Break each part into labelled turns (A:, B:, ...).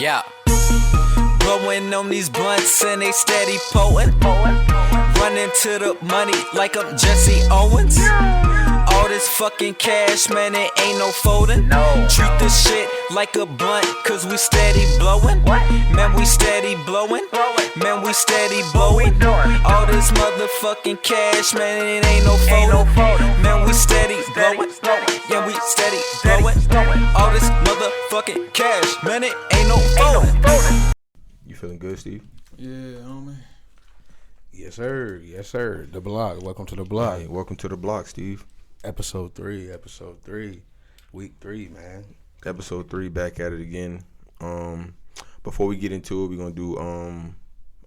A: Yeah. Blowin on these blunts and they steady potin'. Running to the money like I'm Jesse Owens. All this fucking cash, man, it ain't no folding. Treat this shit like a blunt, cause we steady blowin'. Man, we steady blowin'. Man, we steady blowin'. All this motherfucking cash, man, it ain't no folding. Man, we steady blowin'. Yeah, we steady blowin'. All this motherfucking cash, man, it ain't no folding.
B: You feeling good, Steve?
C: Yeah, homie.
D: Yes, sir. Yes, sir. The block. Welcome to the block.
B: Hey, welcome to the block, Steve.
D: Episode 3. Week 3, man.
B: Episode 3, back at it again. Before we get into it, we're going to do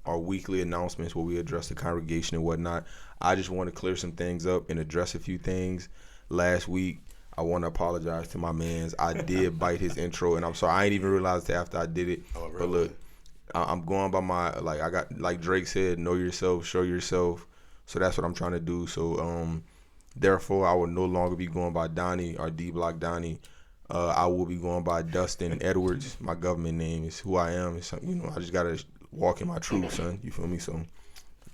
B: our weekly announcements where we address the congregation and whatnot. I just want to clear some things up and address a few things. Last week, I want to apologize to my mans. I did bite his intro, and I'm sorry. I ain't even realized it after I did it.
D: Oh, really?
B: But look, I'm going by my, I got, like Drake said, know yourself, show yourself. So that's what I'm trying to do. So, therefore, I will no longer be going by Donnie or D-Block Donnie. I will be going by Dustin Edwards. My government name is who I am. So, I just got to walk in my truth, son. You feel me? So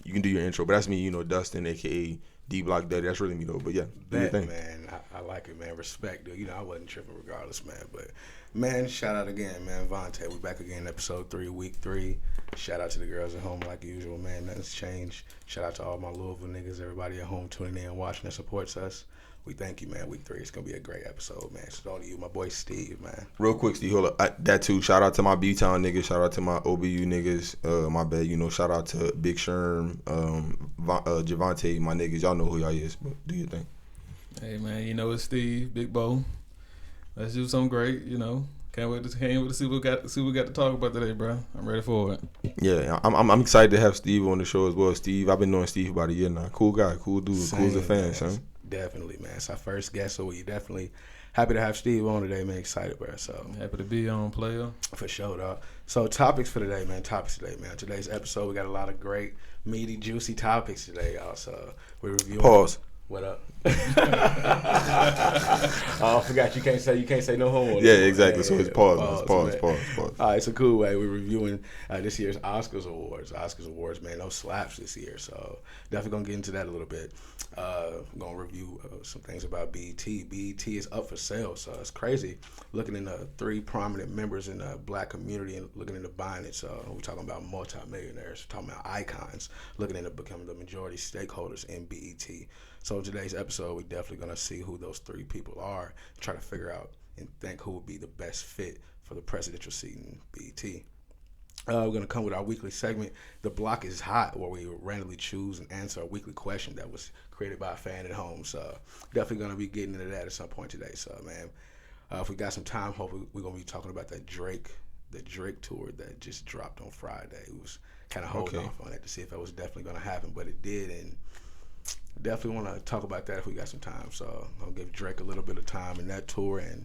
B: you can do your intro. But that's me, Dustin, a.k.a. D-Block Dutty. That's really me, though. But, yeah, do your thing.
D: Man, I like it, man. Respect, dude. I wasn't tripping regardless, man. But, man, shout out again, man. Vontae, we back again, episode 3, week 3. Shout out to the girls at home like usual, man. Nothing's changed. Shout out to all my Louisville niggas, everybody at home tuning in, watching, and supports us. We thank you, man. Week 3, it's going to be a great episode, man. So all to you, my boy Steve, man.
B: Real quick, Steve, hold up. That too. Shout out to my B-Town niggas. Shout out to my OBU niggas. My bad, shout out to Big Sherm, Javante, my niggas. Y'all know who y'all is, but do your thing.
C: Hey, man, it's Steve, Big Bo. Let's do something great, Can't wait to see what we got to talk about today, bro. I'm ready for it.
B: Yeah, I'm excited to have Steve on the show as well. Steve, I've been knowing Steve about a year now. Cool guy, cool dude, cool as a fan, son.
D: Definitely, man. It's our first guest, so we definitely happy to have Steve on today, man. Excited, bro. So
C: happy to be on, player.
D: For sure, dog. So topics for today, man. Today's episode, we got a lot of great, meaty, juicy topics today, y'all. So we're reviewing.
B: Pause.
D: What up? Oh, I forgot you can't say no homo.
B: Yeah, exactly. So it's pause. Pause.
D: All right, so cool, way. We're reviewing this year's Oscars Awards, man. No slaps this year, so definitely gonna get into that a little bit. I'm gonna review some things about BET. BET is up for sale, so it's crazy. Looking into 3 prominent members in the black community and looking into buying it. So we're talking about multimillionaires, we're talking about icons, looking into becoming the majority stakeholders in BET. So in today's episode, we're definitely going to see who those 3 people are, try to figure out and think who would be the best fit for the presidential seat in BET. We're going to come with our weekly segment, The Block is Hot, where we randomly choose and answer a weekly question that was created by a fan at home. So definitely going to be getting into that at some point today. So, man, if we got some time, hopefully we're going to be talking about the Drake tour that just dropped on Friday. It was kind of holding off on it to see if that was definitely going to happen, but it did, and definitely want to talk about that if we got some time. So I'm going to give Drake a little bit of time in that tour. And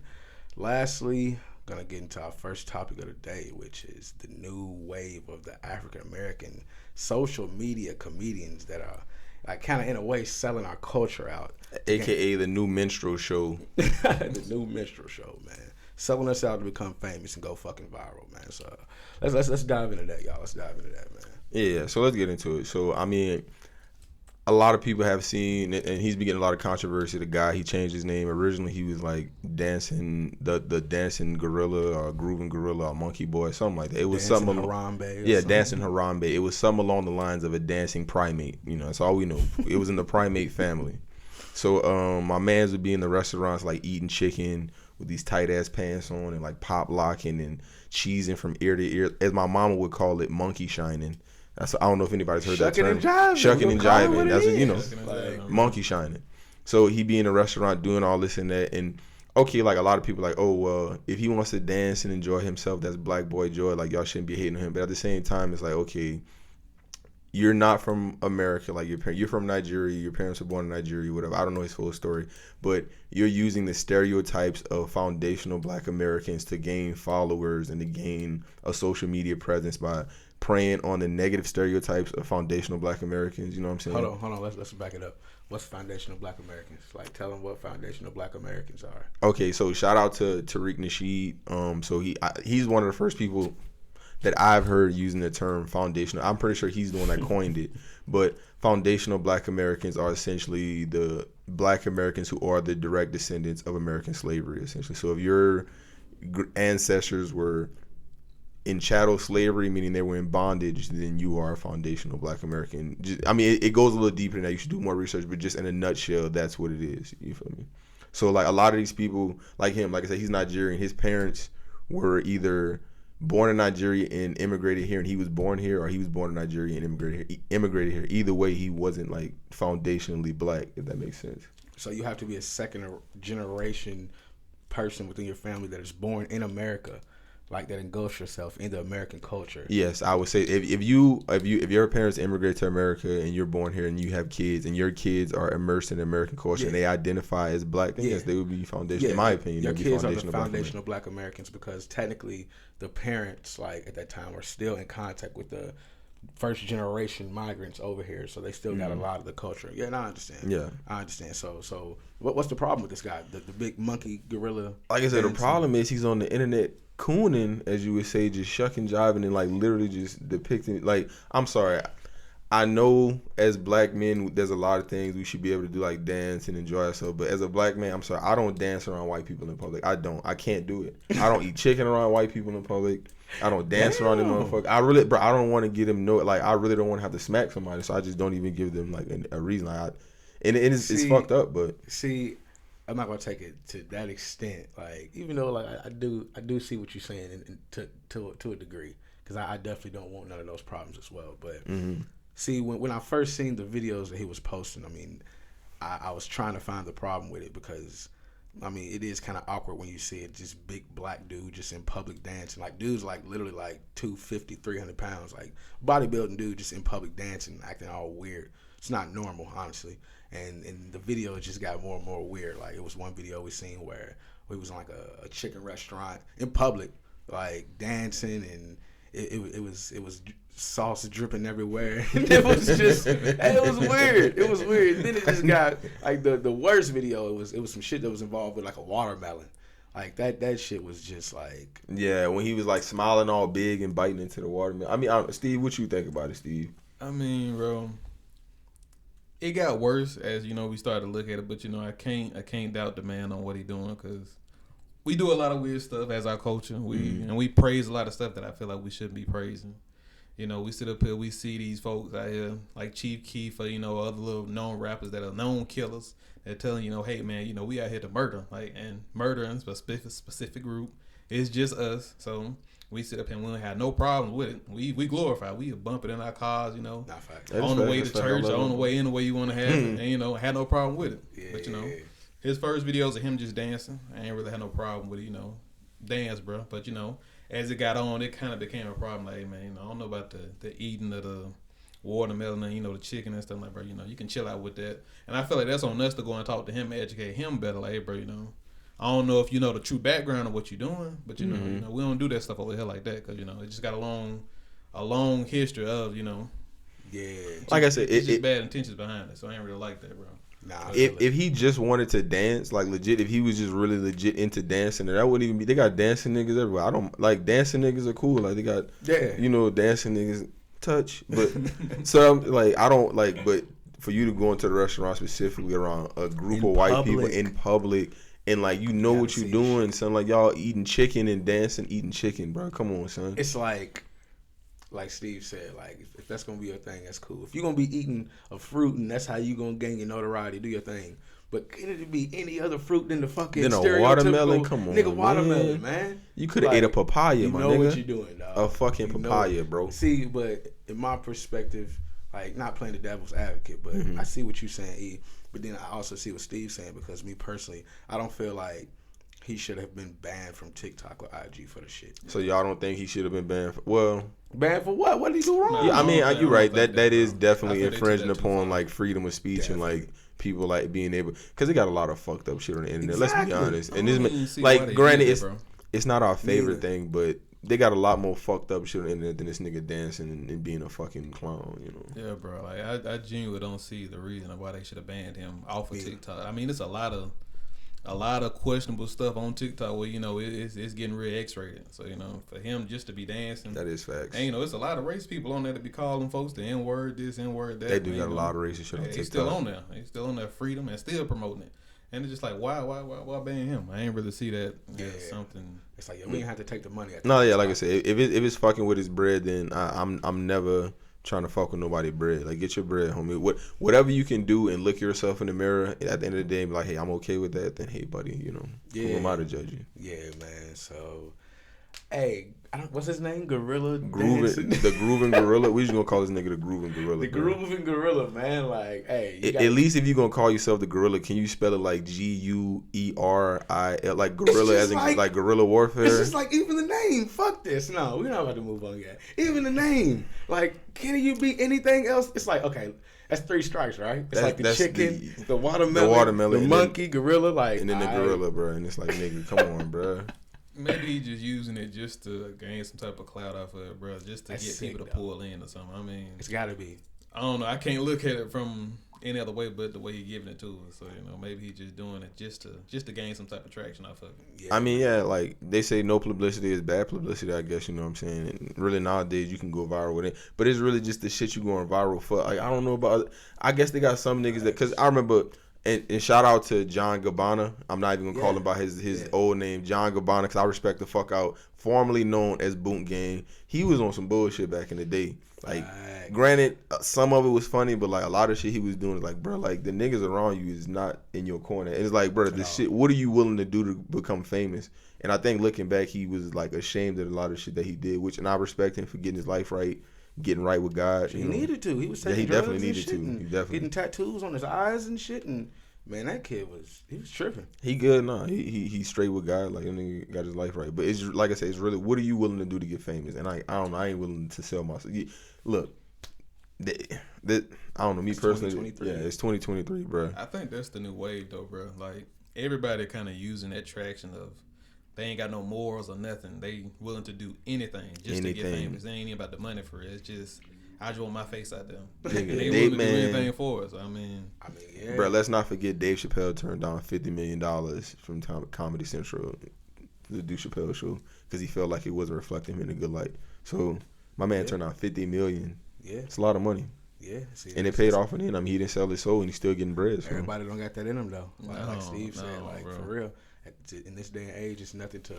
D: lastly, going to get into our first topic of the day, which is the new wave of the African-American social media comedians that are kind of in a way selling our culture out.
B: AKA the new minstrel show.
D: The new minstrel show, man. Selling us out to become famous and go fucking viral, man. So let's dive into that, y'all. Let's dive into that, man.
B: Yeah, so let's get into it. So, I mean, a lot of people have seen, and he's been getting a lot of controversy. The guy, he changed his name. Originally, he was like dancing, the dancing gorilla or grooving gorilla or monkey boy, something like that. It was
D: dancing
B: something.
D: Harambe.
B: Yeah, dancing Harambe. It was something along the lines of a dancing primate. That's all we know. It was in the primate family. So, my mans would be in the restaurants like eating chicken with these tight ass pants on and like pop locking and cheesing from ear to ear, as my mama would call it, monkey shining. I don't know if anybody's heard that term. Shucking and jiving. That's what, monkey shining. So he be in a restaurant doing all this and that. And okay, like a lot of people like, oh, well, if he wants to dance and enjoy himself, that's black boy joy. Like, y'all shouldn't be hating on him. But at the same time, it's like, okay, you're not from America. Like, you're from Nigeria. Your parents were born in Nigeria, whatever. I don't know his full story. But you're using the stereotypes of foundational black Americans to gain followers and to gain a social media presence by preying on the negative stereotypes of foundational Black Americans. You know what I'm saying?
D: Hold on. Let's back it up. What's foundational Black Americans? Like, tell them what foundational Black Americans are.
B: Okay, so shout out to Tariq Nasheed. So he's one of the first people that I've heard using the term foundational. I'm pretty sure he's the one that coined it. But foundational Black Americans are essentially the Black Americans who are the direct descendants of American slavery, essentially. So if your ancestors were in chattel slavery, meaning they were in bondage, then you are a foundational Black American. It goes a little deeper than that. You should do more research, but just in a nutshell, that's what it is. You feel me? So, like, a lot of these people, like him, like I said, he's Nigerian. His parents were either born in Nigeria and immigrated here, and he was born here, or he was born in Nigeria and immigrated here. Either way, he wasn't, like, foundationally Black, if that makes sense.
D: So you have to be a second generation person within your family that is born in America, like that engulfs yourself in the American culture.
B: Yes, I would say if your parents immigrate to America and you're born here and you have kids and your kids are immersed in American culture and they identify as Black, then yes, they would be foundational. In my opinion,
D: your kids are the
B: foundational
D: foundational Black Americans because technically the parents, like, at that time, were still in contact with the first generation migrants over here, so they still got a lot of the culture. Yeah, and I understand.
B: Yeah,
D: I understand. So what's the problem with this guy? The big monkey gorilla.
B: Like I said, the problem is he's on the internet cooning, as you would say, just shucking, jiving, and like literally just depicting. Like, I'm sorry, I know as Black men, there's a lot of things we should be able to do, like dance and enjoy ourselves. But as a Black man, I'm sorry, I don't dance around white people in public. I can't do it. I don't eat chicken around white people in public. I don't dance around them motherfuckers. I don't want to get them I really don't want to have to smack somebody, so I just don't even give them like a reason. It's fucked up, but
D: see, I'm not gonna take it to that extent. Like, even though like I do see what you're saying and to a degree, because I definitely don't want none of those problems as well. But see, when I first seen the videos that he was posting, I mean, I was trying to find the problem with it because, I mean, it is kind of awkward when you see it, just big Black dude just in public dancing. Like, dude's like literally like 250, 300 pounds, like bodybuilding dude just in public dancing, acting all weird. It's not normal, honestly. And the video just got more and more weird. Like, it was one video we seen where we was in like a chicken restaurant in public, like dancing, and it was sauce dripping everywhere. And it was just, it was weird. It was weird. And then it just got like the worst video. It was some shit that was involved with like a watermelon. Like that shit was just like,
B: yeah, when he was like smiling all big and biting into the watermelon. I mean, Steve, what you think about it, Steve?
C: I mean, bro, it got worse as, you know, we started to look at it, but, you know, I can't doubt the man on what he doing, because we do a lot of weird stuff as our culture. And we praise a lot of stuff that I feel like we shouldn't be praising. You know, we sit up here, we see these folks out here like Chief Keef or, you know, other little known rappers that are known killers. They're telling, you know, hey man, you know, we out here to murder, like, and murdering a specific group. It's just us. So we sit up here and we don't have no problem with it. We glorify. We bump it in our cars, you know, on the way to church, or on the way in the way you want to have it, and, you know, had no problem with it. Yeah. But, you know, his first videos of him just dancing, I ain't really had no problem with it, you know, dance, bro. But, you know, as it got on, it kind of became a problem. Like, hey, man, I don't know about the eating of the watermelon and, you know, the chicken and stuff. Like, bro, you know, you can chill out with that. And I feel like that's on us to go and talk to him, educate him better. Like, hey, bro, you know, I don't know if you know the true background of what you're doing, but, you know, we don't do that stuff over here like that, because, you know, it just got a long history of, you know,
B: like I said,
C: it's just bad intentions behind it. So I ain't really like that, bro.
D: Nah,
B: if he just wanted to dance, like legit, if he was just really legit into dancing, and that wouldn't even be. They got dancing niggas everywhere. I don't like dancing niggas are cool. Like they got, you know, dancing niggas touch. But so I'm like, I don't like. But for you to go into the restaurant specifically around a group of white people in public, and like you know what you're doing, son, like y'all eating chicken and dancing, eating chicken, bro. Come on, son.
D: It's like Steve said, like if that's gonna be your thing, that's cool. If you're gonna be eating a fruit and that's how you gonna gain your notoriety, do your thing. But can it be any other fruit than the fucking stereotypical
B: watermelon? Come on,
D: nigga, watermelon, man.
B: You could have ate a papaya, my nigga.
D: You know what you're doing, dog.
B: A fucking papaya, bro.
D: See, but in my perspective, like, not playing the devil's advocate, but I see what you're saying, E. But then I also see what Steve's saying, because me personally, I don't feel like he should have been banned from TikTok or IG for the shit.
B: So y'all don't think he should have been banned?
D: Banned for what? What did he do wrong?
B: Yeah, I mean, you're right. That is definitely infringing upon like freedom of speech and like people like being able, because they got a lot of fucked up shit on the internet. Exactly. Let's be honest. And this, like, granted, it's not our favorite thing, but they got a lot more fucked up shit on the internet than this nigga dancing and being a fucking clown, you know.
C: Yeah, bro. Like I genuinely don't see the reason why they should have banned him off of TikTok. I mean, it's a lot of questionable stuff on TikTok where, you know, it's getting real X-rated. So, you know, for him just to be dancing,
B: That is facts.
C: and, you know, it's a lot of race people on there to be calling folks the N-word, this, N-word, that.
B: They do got a
C: know.
B: lot of racist shit on
C: He's
B: TikTok.
C: still on there. He's still on there, freedom, and still promoting it. And it's just like, why ban him? I ain't really see that as something.
D: It's like, we ain't have to take the money.
B: No, yeah, like I said, if it's fucking with his bread, then I'm never trying to fuck with nobody bread. Like, get your bread, homie. Whatever you can do and look yourself in the mirror at the end of the day and be like, hey, I'm okay with that. Then hey, buddy, you know, who am I to judge you?
D: Yeah, man. So, hey, what's his name? Gorilla
B: The
D: Dancing?
B: Grooving Gorilla. We just gonna call this nigga the Grooving Gorilla.
D: The
B: bro.
D: Grooving Gorilla, man. Like, hey,
B: At least if you gonna call yourself the Gorilla, can you spell it like GUERIL, like gorilla as in like guerrilla warfare?
D: It's just like, even the name. Fuck this. No, we're not about to move on yet. Even the name. Like, can you be anything else? It's like, okay, that's 3 strikes, right? It's like the chicken, the watermelon, the monkey, gorilla, like,
B: and then the gorilla, bro. And it's like, nigga, come on, bro.
C: Maybe he's just using it just to gain some type of clout off of it, bro. Just to
D: That's
C: get
D: sick,
C: people to
D: though.
C: pull in or something. I mean,
D: it's gotta be.
C: I don't know. I can't look at it from any other way but the way he's giving it to us. So, you know, maybe he's just doing it just to gain some type of traction off of it.
D: Yeah.
B: I mean, yeah, like they say no publicity is bad publicity, I guess, you know what I'm saying? And really nowadays you can go viral with it. But it's really just the shit you going viral for. Like, I don't know about, I guess they got some niggas that, because I remember, and shout out to John Gabbana. I'm not even going to call him by his old name, John Gabbana, because I respect the fuck out. Formerly known as Boot Gang. He was on some bullshit back in the day. Like, granted, some of it was funny, but like a lot of shit he was doing is like, bro, like the niggas around you is not in your corner. And it's like, bro, this shit, what are you willing to do to become famous? And I think looking back, he was like ashamed of a lot of shit that he did, and I respect him for getting his life right, getting right with God.
D: He needed to. He was taking
B: he
D: drugs
B: definitely
D: and
B: needed
D: shit
B: to.
D: and
B: He definitely
D: getting tattoos on his eyes and shit. And man, that kid was tripping.
B: He good now. He's straight with God. Like, that nigga got his life right. But it's like I said, it's really, what are you willing to do to get famous? And I don't know. I ain't willing to sell myself. Look, I don't know. Me personally, yeah, it's 2023, bro.
C: I think that's the new wave, though, bro. Like, everybody kind of using that traction of they ain't got no morals or nothing. They willing to do anything just to get famous. They ain't even about the money for it. It's just, I just want my face out there.
B: Nigga,
C: they willing to do anything for us. I mean,
D: yeah.
B: Bro, let's not forget Dave Chappelle turned down $50 million from Comedy Central to do Chappelle's show because he felt like it wasn't reflecting him in a good light. So my man turned down $50 million.
D: Yeah,
B: it's a lot of money.
D: Yeah, see,
B: and it paid off in the end. I mean, he didn't sell his soul, and he's still getting bread. So.
D: Everybody don't got that in him though. Like Steve said, like
C: bro.
D: For real, in this day and age, it's nothing to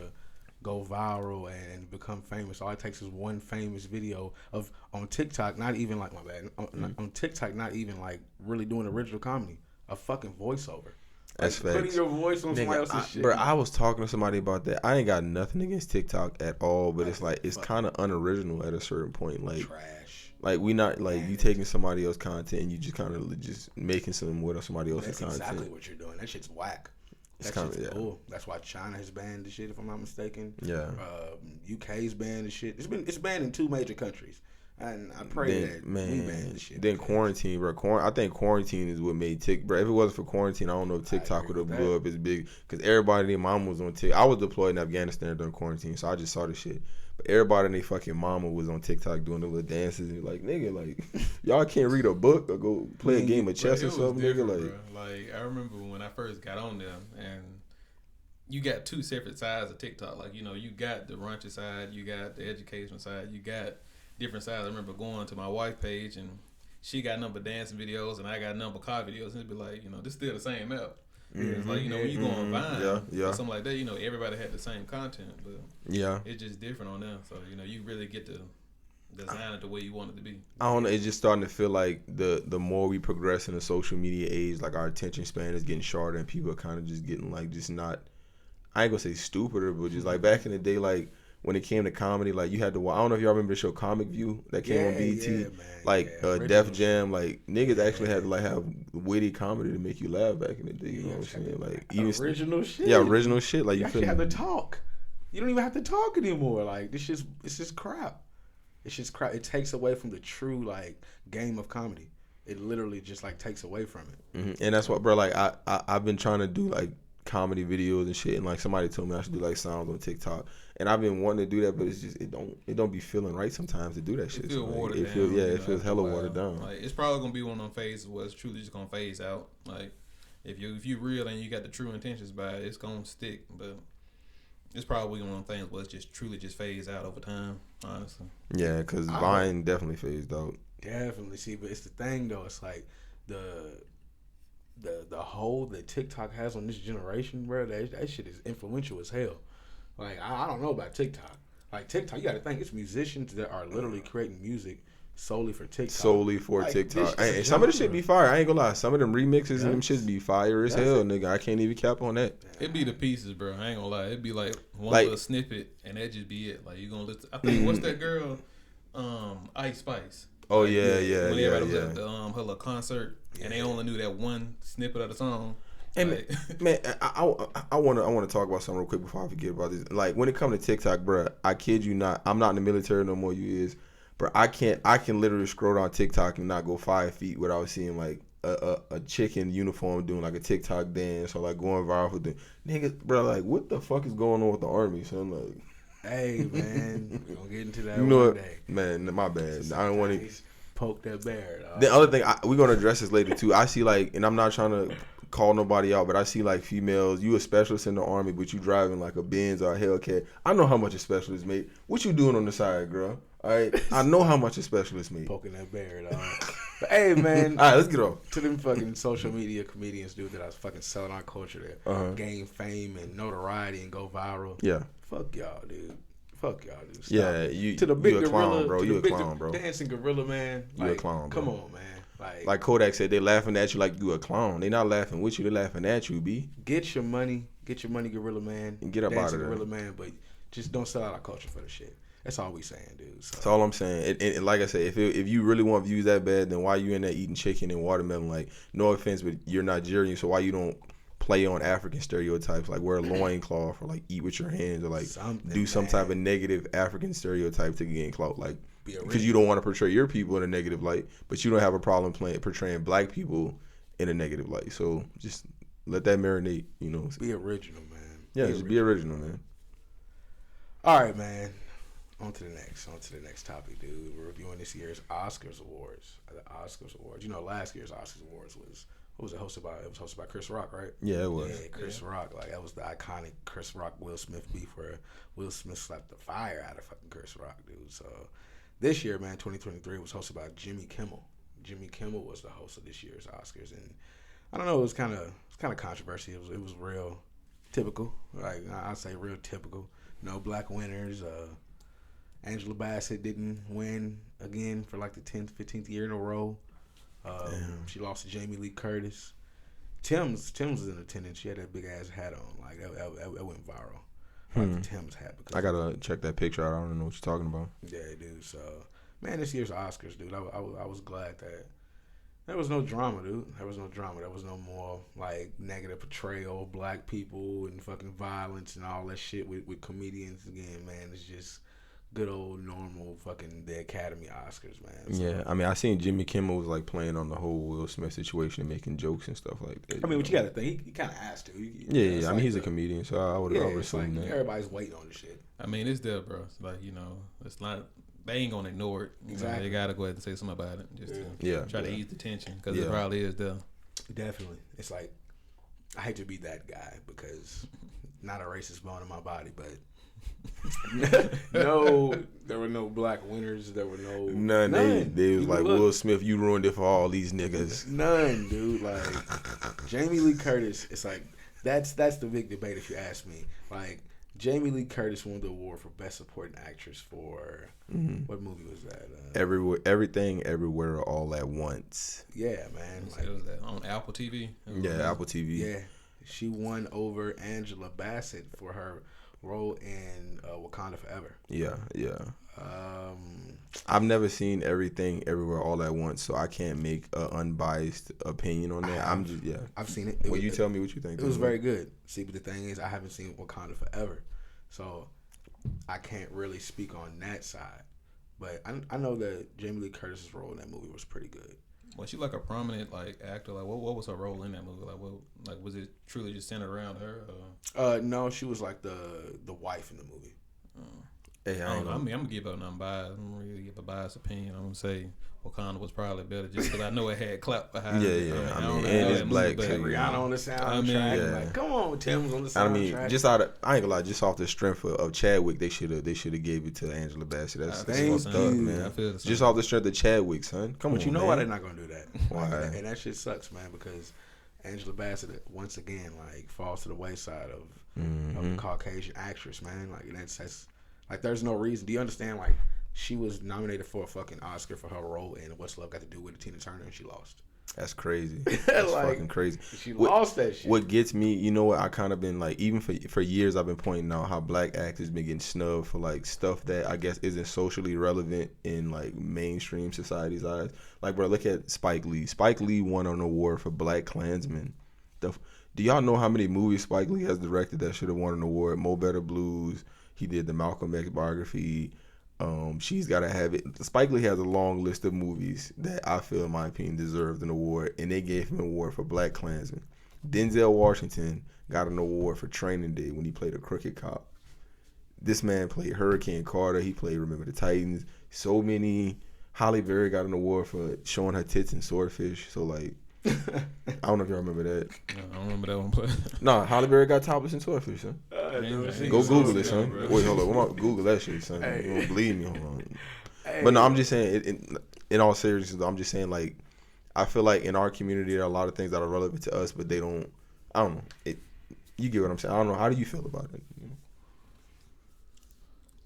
D: go viral and become famous. All it takes is one famous video on TikTok. Not even like on TikTok. Not even like really doing original comedy. A fucking voiceover.
B: That's
D: like, putting your voice on somebody else's shit.
B: Bro, I was talking to somebody about that. I ain't got nothing against TikTok at all, but it's like it's kind of unoriginal at a certain point. Like
D: trash.
B: Like we not like you taking somebody else's content and you just kind of just making some with somebody else's content.
D: That's exactly what you're doing. That shit's whack. That shit's cool. That's why China has banned the shit, if I'm not mistaken.
B: Yeah.
D: UK's banned the shit. It's banned in 2 major countries. And I pray that we ban the shit.
B: Then quarantine, bro. I think quarantine is what made TikTok. Bro, if it wasn't for quarantine, I don't know if TikTok would have blew up as big. Because everybody and their mama was on TikTok. I was deployed in Afghanistan during quarantine, so I just saw the shit. But everybody and their fucking mama was on TikTok doing the little dances. And like, nigga, like, y'all can't read a book or go play a game of chess or something, nigga.
C: Like, I remember when I first got on there, and you got 2 separate sides of TikTok. Like, you know, you got the raunchy side, you got the educational side, you got different sides. I remember going to my wife's page, and she got number dancing videos, and I got number car videos, and it'd be like, you know, this still the same app. It's like, you know, when you go on Vine or something like that, you know, everybody had the same content, but it's just different on them. So, you know, you really get to design it the way you want it to be.
B: I don't know. It's just starting to feel like the more we progress in the social media age, like our attention span is getting shorter, and people are kind of just getting like just not. I ain't gonna say stupider, but just like back in the day, like when it came to comedy, like you had to. I don't know if y'all remember the show Comic View that came on BET. Def Jam, like niggas actually had to like have witty comedy to make you laugh back in the day. You know what I'm saying? Like even
D: original shit.
B: Yeah, original shit. Like
D: you actually have to talk. You don't even have to talk anymore. Like it's just crap. It's just crap. It takes away from the true like game of comedy. It literally just like takes away from it.
B: And that's what, bro. Like I've been trying to do like comedy videos and shit, and like somebody told me I should do like sounds on TikTok, and I've been wanting to do that, but it's just it don't be feeling right sometimes to do that shit.
C: It feels watered down.
B: It feels hella watered down.
C: Like it's probably gonna be one of them phases where it's truly just gonna phase out. Like if you real and you got the true intentions by it, it's gonna stick. But it's probably one of them things where it's just truly just phase out over time. Honestly.
B: Yeah, because Vine definitely phased out.
D: Definitely. See, but it's the thing though. It's like the hold that TikTok has on this generation, bro. That shit is influential as hell. Like I don't know about TikTok. Like TikTok, you got to think it's musicians that are literally creating music solely for TikTok.
B: TikTok. And some of the shit be fire. I ain't gonna lie. Some of them remixes and them shits be fire as hell, nigga. I can't even cap on that.
C: It be the pieces, bro. I ain't gonna lie. It be like one little snippet, and that just be it. Like you gonna listen. I think what's that girl, Ice Spice.
B: Oh
C: like,
B: yeah.
C: When everybody was at the, her little concert, and they only knew that one snippet of the song.
B: And
C: like,
B: man, I want to talk about something real quick before I forget about this. Like when it comes to TikTok, bro, I kid you not. I'm not in the military no more. You is, bro. I can literally scroll down TikTok and not go 5 feet without seeing like a chick in uniform doing like a TikTok dance or like going viral for the niggas, bro. Like what the fuck is going on with the army? So I'm like.
D: Hey man, we gonna get into that
B: one
D: day.
B: Man, my bad. I don't want to
D: poke that bear. Dog.
B: The other thing we're gonna address this later too. I see like, and I'm not trying to call nobody out, but I see like females. You a specialist in the army, but you driving like a Benz or a Hellcat. I know how much a specialist make. What you doing on the side, girl? All right, I know how much a specialist make.
D: Poking that bear, dog. But hey, man.
B: All right, let's get on
D: to them fucking social media comedians, dude, that I was fucking selling our culture to gain fame and notoriety and go viral.
B: Yeah.
D: Fuck y'all, dude. Fuck y'all, dude. Stop.
B: Yeah, you to the big you a gorilla, clown, bro. You a clown, bro.
D: Dancing gorilla, man.
B: You a clown, bro.
D: Come on, man.
B: Like Kodak said, they laughing at you like you a clown. They not laughing with you. They laughing at you, B.
D: Get your money, gorilla man.
B: And get up out of there,
D: gorilla man. But just don't sell out our culture for the shit. That's all we saying, dude. So.
B: That's all I'm saying. And like I said, if you really want views that bad, then why you in there eating chicken and watermelon? Like, no offense, but you're Nigerian, so why you don't play on African stereotypes, like wear a loincloth or like eat with your hands or like do some type of negative African stereotype to gain clout, like because you don't want to portray your people in a negative light, but you don't have a problem portraying black people in a negative light. So just let that marinate, you know.
D: Be original, man.
B: Yeah, just be original, man.
D: All right, man. On to the next topic, dude. We're reviewing this year's Oscars awards. The Oscars awards. You know, last year's Oscars awards was. What was it hosted by? It was hosted by Chris Rock, right?
B: Yeah, it was.
D: Yeah, Chris Rock. Like, that was the iconic Chris Rock Will Smith beef where Will Smith slapped the fire out of fucking Chris Rock, dude. So this year, man, 2023 was hosted by Jimmy Kimmel. Jimmy Kimmel was the host of this year's Oscars, and I don't know, it was kind of controversial. It was real typical. Like I'd say, real typical. No black winners. Angela Bassett didn't win again for like the 10th, 15th year in a row. She lost to Jamie Lee Curtis. Tim's was in attendance. She had that big ass hat on. Like that went viral. Like the Tim's hat. Because
B: I gotta check that picture out. I don't know what you're talking about.
D: Yeah, dude. So, man, this year's Oscars, dude. I was glad that there was no drama, dude. There was no drama. There was no more like negative portrayal of black people and fucking violence and all that shit with comedians again, man. It's just good old normal fucking the Academy Oscars, man. So,
B: yeah, I mean, I seen Jimmy Kimmel was like playing on the whole Will Smith situation and making jokes and stuff like that.
D: I mean, what you got to think, he kind of has to.
B: Yeah. I mean, he's a comedian, so I would assume that.
D: Everybody's waiting on the shit.
C: I mean, it's there, bro. It's like, you know, it's not. They ain't gonna ignore it.
D: Exactly.
C: They gotta go ahead and say something about it, just to try to ease the tension, because it probably is there.
D: Definitely, it's like I hate to be that guy because not a racist bone in my body, but. No, there were no black winners. There were none.
B: They was like, Will Smith, you ruined it for all these niggas.
D: None, dude. Like Jamie Lee Curtis. It's like that's the big debate if you ask me. Like Jamie Lee Curtis won the award for Best Supporting Actress for what movie was that?
B: Everything, Everywhere, All at Once.
D: Yeah, man.
C: Like, was that on Apple TV?
B: Apple TV.
D: Yeah, she won over Angela Bassett for her role in Wakanda Forever.
B: Yeah. I've never seen Everything, Everywhere, All at Once, so I can't make an unbiased opinion on that.
D: I've seen it.
B: Well, you tell me what you think.
D: It was very good. See, but the thing is, I haven't seen Wakanda Forever, so I can't really speak on that side. But I know that Jamie Lee Curtis's role in that movie was pretty good.
C: Was she like a prominent like actor? Like what was her role in that movie? Like was it truly just centered around her?
D: No, she was like the wife in the movie.
B: Hey,
C: I'm gonna give her non-biased. I'm gonna really give a biased opinion. I'm gonna say Wakanda was probably better just because I know it had clap behind it.
B: Yeah. I
C: don't
B: mean,
C: know
B: and
C: that
B: it's
C: movie,
B: black
C: but-
B: too.
D: Rihanna on the soundtrack.
B: yeah.
D: Like, come on, Tim's on the soundtrack.
B: I mean, I ain't gonna lie, just off the strength of Chadwick, they should have gave it to Angela Bassett. That's
D: Thank
B: fucked
D: you.
B: up,
C: I
B: man.
C: feel the same.
B: Just off the strength of Chadwick, son. Come on,
D: But you know
B: man.
D: why they're not gonna do that?
B: Why?
D: And that shit sucks, man, because Angela Bassett once again like falls to the wayside of the Caucasian actress, man. Like that's like there's no reason. Do you understand? Like she was nominated for a fucking Oscar for her role in What's Love Got to Do with Tina Turner, and she lost.
B: That's crazy. That's
D: Like,
B: fucking crazy.
D: She lost that shit.
B: What gets me, you know what? I kind of been like, even for years, I've been pointing out how black actors been getting snubbed for like stuff that I guess isn't socially relevant in like mainstream society's eyes. Like, bro, look at Spike Lee. Spike Lee won an award for Black Klansman. Do y'all know how many movies Spike Lee has directed that should have won an award? Mo Better Blues. He did the Malcolm X biography. She's Gotta Have It. Spike Lee has a long list of movies that I feel, in my opinion, deserved an award, and they gave him an award for Black Klansman. Denzel Washington got an award for Training Day when he played a crooked cop. This man played Hurricane Carter. He played Remember the Titans. So many. Halle Berry got an award for showing her tits in Swordfish. So like, I don't know if y'all remember that.
C: No, I don't remember that one. But
B: Nah, Halle Berry got topless in Swordfish, son. Go Google it, son.
C: Bro.
B: Wait, hold up. I'm gonna Google that shit, son.
D: Hey.
B: You don't believe me? Hold on.
D: Hey.
B: But no, I'm just saying, in all seriousness, I'm just saying, like, I feel like in our community, there are a lot of things that are relevant to us, but they don't, I don't know. You get what I'm saying? I don't know. How do you feel about it? You know?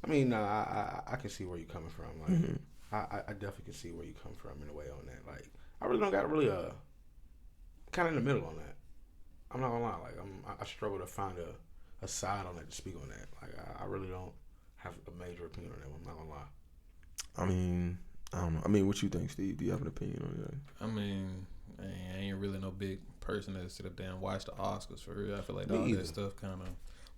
D: I mean, I can see where you're coming from. Like, I definitely can see where you come from in a way on that. Like, I really don't got really kind of in the middle on that. I'm not gonna lie. Like, I struggle to find a side on that to speak on that. Like, I really don't have a major opinion on that one. I'm not gonna lie.
B: I mean, I don't know. I mean, what you think, Steve? Do you have an opinion on that?
C: I mean, I ain't really no big person that sit up there and watch the Oscars for real. I feel like
D: Me
C: all
D: either.
C: that stuff kind of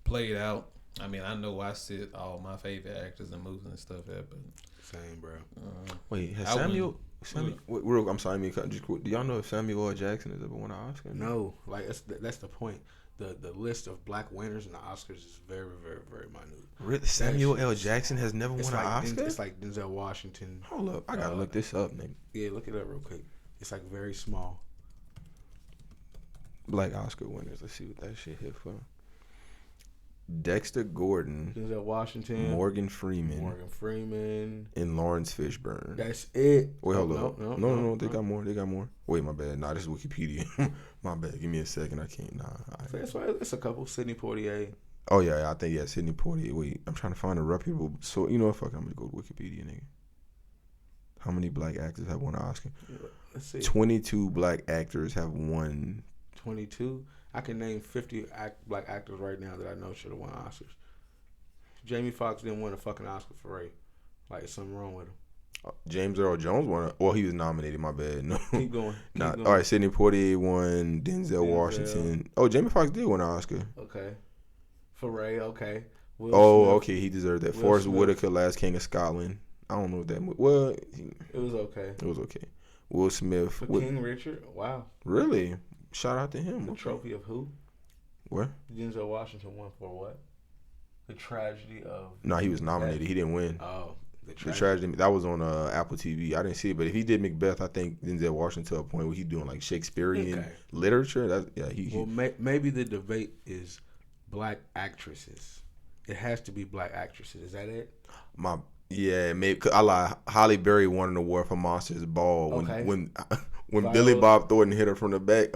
C: played out. I mean, I know I sit all my favorite actors and movies and stuff at, but
D: Same, bro.
B: Wait, has
C: I
B: Samuel?
C: wouldn't-
B: Real, I'm sorry, just do y'all know if Samuel L. Jackson has ever won an Oscar?
D: No, like that's the point. The list of black winners in the Oscars is very, very, very minute.
B: Really? Samuel L. Jackson has never
D: It's
B: won an
D: like
B: Oscar?
D: it's like Denzel Washington.
B: Hold up, I gotta look this up, nigga.
D: Yeah, look it up real quick. It's like very small.
B: Black Oscar winners. Let's see what that shit hit for. Dexter Gordon,
D: Denzel Washington,
B: Morgan Freeman, and Lawrence Fishburne.
D: That's it.
B: Wait, hold
D: No,
B: up.
D: no,
B: No, they got more. They got more. Wait, my bad. Nah, this is Wikipedia. My bad. Give me a second. I can't.
D: That's why it's a couple. Sidney Poitier.
B: Oh yeah, I think Sidney Poitier. Wait, I'm trying to find a reputable. So you know what? Fuck, I'm gonna go to Wikipedia, nigga. How many black actors have won an Oscar?
D: Let's see.
B: 22 black actors have won.
D: 22. I can name 50 black actors right now that I know should have won Oscars. Jamie Foxx didn't win a fucking Oscar for Ray. Like, something wrong with him.
B: James Earl Jones won. Well, he was nominated. My bad. No.
D: Keep going.
B: Nah.
D: Keep going.
B: All right. Sidney Poitier won. Denzel Washington. Oh, Jamie Foxx did win an Oscar.
D: Okay. For Ray, okay. Will
B: Oh,
D: Smith,
B: okay. He deserved that.
D: Will
B: Forrest
D: Smith.
B: Whitaker, Last King of Scotland. I don't know if that. Well,
D: It was okay.
B: it was okay. Will Smith.
D: For
B: What,
D: King Richard, wow.
B: really? Shout out to him.
D: The
B: Okay.
D: trophy of who?
B: Where?
D: Denzel Washington won for what? The tragedy of.
B: No, he was nominated. He didn't win.
D: Oh, the
B: The
D: tragedy.
B: tragedy that was on Apple TV. I didn't see it, but if he did Macbeth, I think Denzel Washington to a point where he's doing like Shakespearean
D: Okay.
B: literature. That's he
D: Well, maybe the debate is black actresses. It has to be black actresses. Is that it?
B: maybe. Cause I lie. Halle Berry won an award for Monsters Ball when
D: Okay.
B: when
D: Viola-
B: Billy Bob Thornton hit her from the back.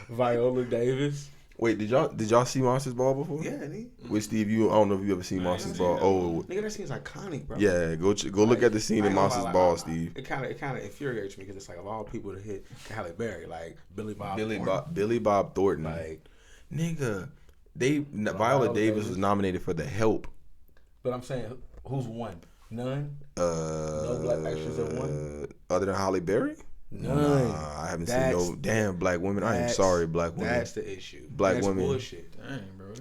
D: Viola Davis.
B: Wait, did y'all see Monsters Ball before?
D: Yeah, nigga.
B: With Steve, I don't know if you ever seen Monsters Ball. Oh,
D: Nigga, that scene's iconic, bro.
B: yeah. Go look at the scene
D: I
B: in
D: ain't gonna
B: Monsters
D: lie,
B: Ball,
D: like,
B: Steve.
D: It kind of infuriates me because it's like of all people to hit Halle Berry, like Billy Bob.
B: Billy
D: Thornton.
B: Bob Thornton.
D: Like,
B: Nigga, Viola Davis was nominated for The Help.
D: but I'm saying, who's won? None. No black actors that won.
B: Other than Halle Berry?
D: None.
B: Nah, I haven't seen no damn black women. I am sorry, black women.
D: That's the issue.
B: Black
D: that's
B: women.
D: Bullshit.
C: dang, bro,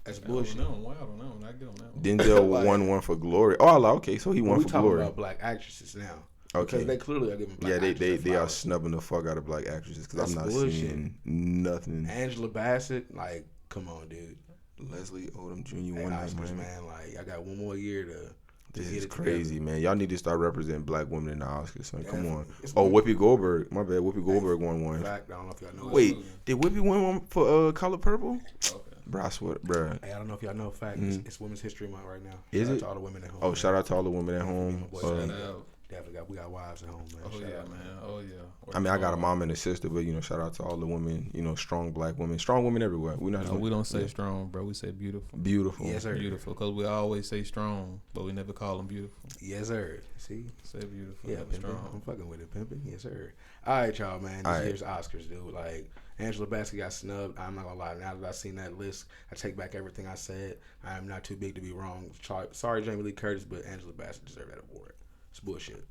D: That's
C: I
D: bullshit.
C: don't know. I don't know. I get on that one.
B: Denzel
D: Like-
B: won one for Glory. Oh, I like, okay, so he won
D: We
B: for
D: talking
B: Glory.
D: about black actresses now.
B: Okay.
D: Because they clearly are giving black
B: Yeah,
D: actors their
B: they are
D: flowers.
B: snubbing the fuck out of black actresses because I'm
D: That's
B: not
D: bullshit.
B: seeing nothing.
D: Angela Bassett, like, come on, dude.
B: Leslie Odom Jr.
D: Hey,
B: won that,
D: Oscars,
B: man.
D: man. Like, I got one more year to
B: This
D: get
B: is
D: it
B: crazy,
D: together.
B: man. Y'all need to start representing black women in the Oscars, son. Come on.
D: It's
B: Oh,
D: one-
B: Whoopi Goldberg. My bad. Whoopi Goldberg won one.
D: Fact, I don't know if y'all know.
B: Wait, did Whoopi win one for Color Purple?
C: Okay.
B: Bro, I swear, bro.
D: Hey, I don't know if y'all know. Fact, it's Women's History Month right now.
B: Is
D: Shout out
B: it?
D: to all the women at home.
B: Oh,
D: man.
B: shout out to all the women at home.
D: My boy,
C: Shout
B: Uh,
C: out.
D: Definitely we got wives at home, man.
C: Oh
D: Shout
C: yeah,
D: out,
C: man. Oh yeah.
B: I mean, I got a mom and a sister, but shout out to all the women. Strong black women, strong women everywhere. We not.
C: No, we don't say strong, bro. We say beautiful.
B: Beautiful.
D: Yes, sir.
C: Beautiful, because we always say strong, but we never call them beautiful.
D: Yes, sir. See?
C: Say beautiful,
D: Yeah,
C: never
D: pimping. I'm
C: strong.
D: fucking with it, pimping. Yes, sir. All right, y'all, man. This
B: All right.
D: year's Oscars, dude. Like, Angela Bassett got snubbed. I'm not gonna lie. Now that I've seen that list, I take back everything I said. I am not too big to be wrong. Sorry, Jamie Lee Curtis, but Angela Bassett deserved that award. It's bullshit.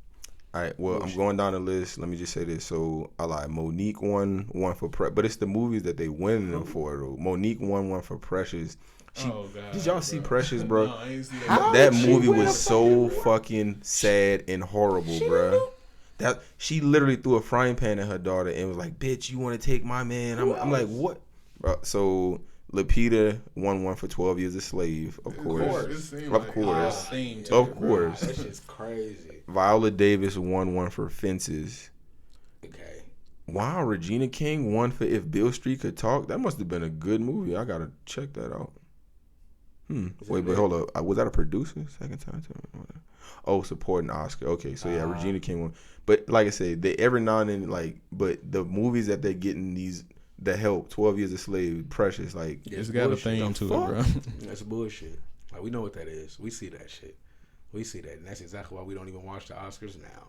B: All right, well, I'm going down the list. Let me just say this. So, I lied. Monique won one for but it's the movies that they win them for, though. Monique won one for Precious.
C: Oh God.
B: Did y'all see Precious, bro?
C: No, I ain't see that.
D: How
B: That
D: did she
B: movie
D: win a
B: was so
D: fucking
B: fucking sad and horrible, bro. That she literally threw a frying pan at her daughter and was like, "Bitch, you want to take my man?" I'm like, "What?" Bro, so Lupita won one for 12 Years a Slave, of course.
C: It seemed
B: Of
C: like
B: course.
C: a theme to
B: Of
C: it, bro.
B: course.
D: That shit's crazy.
B: Viola Davis won one for Fences.
D: Okay.
B: Wow, Regina King won for If Beale Street Could Talk. That must have been a good movie. I gotta check that out. Wait, but hold up. Was that a producer? Second time. Oh, supporting Oscar. Okay, so yeah, Regina King won. But like I said, they every now and then but the movies that they're getting that help 12 Years a Slave, Precious, like
C: It's got a theme to it, bro.
D: That's bullshit. Like, we know what that is. We see that shit. We see that, and that's exactly why we don't even watch the Oscars now.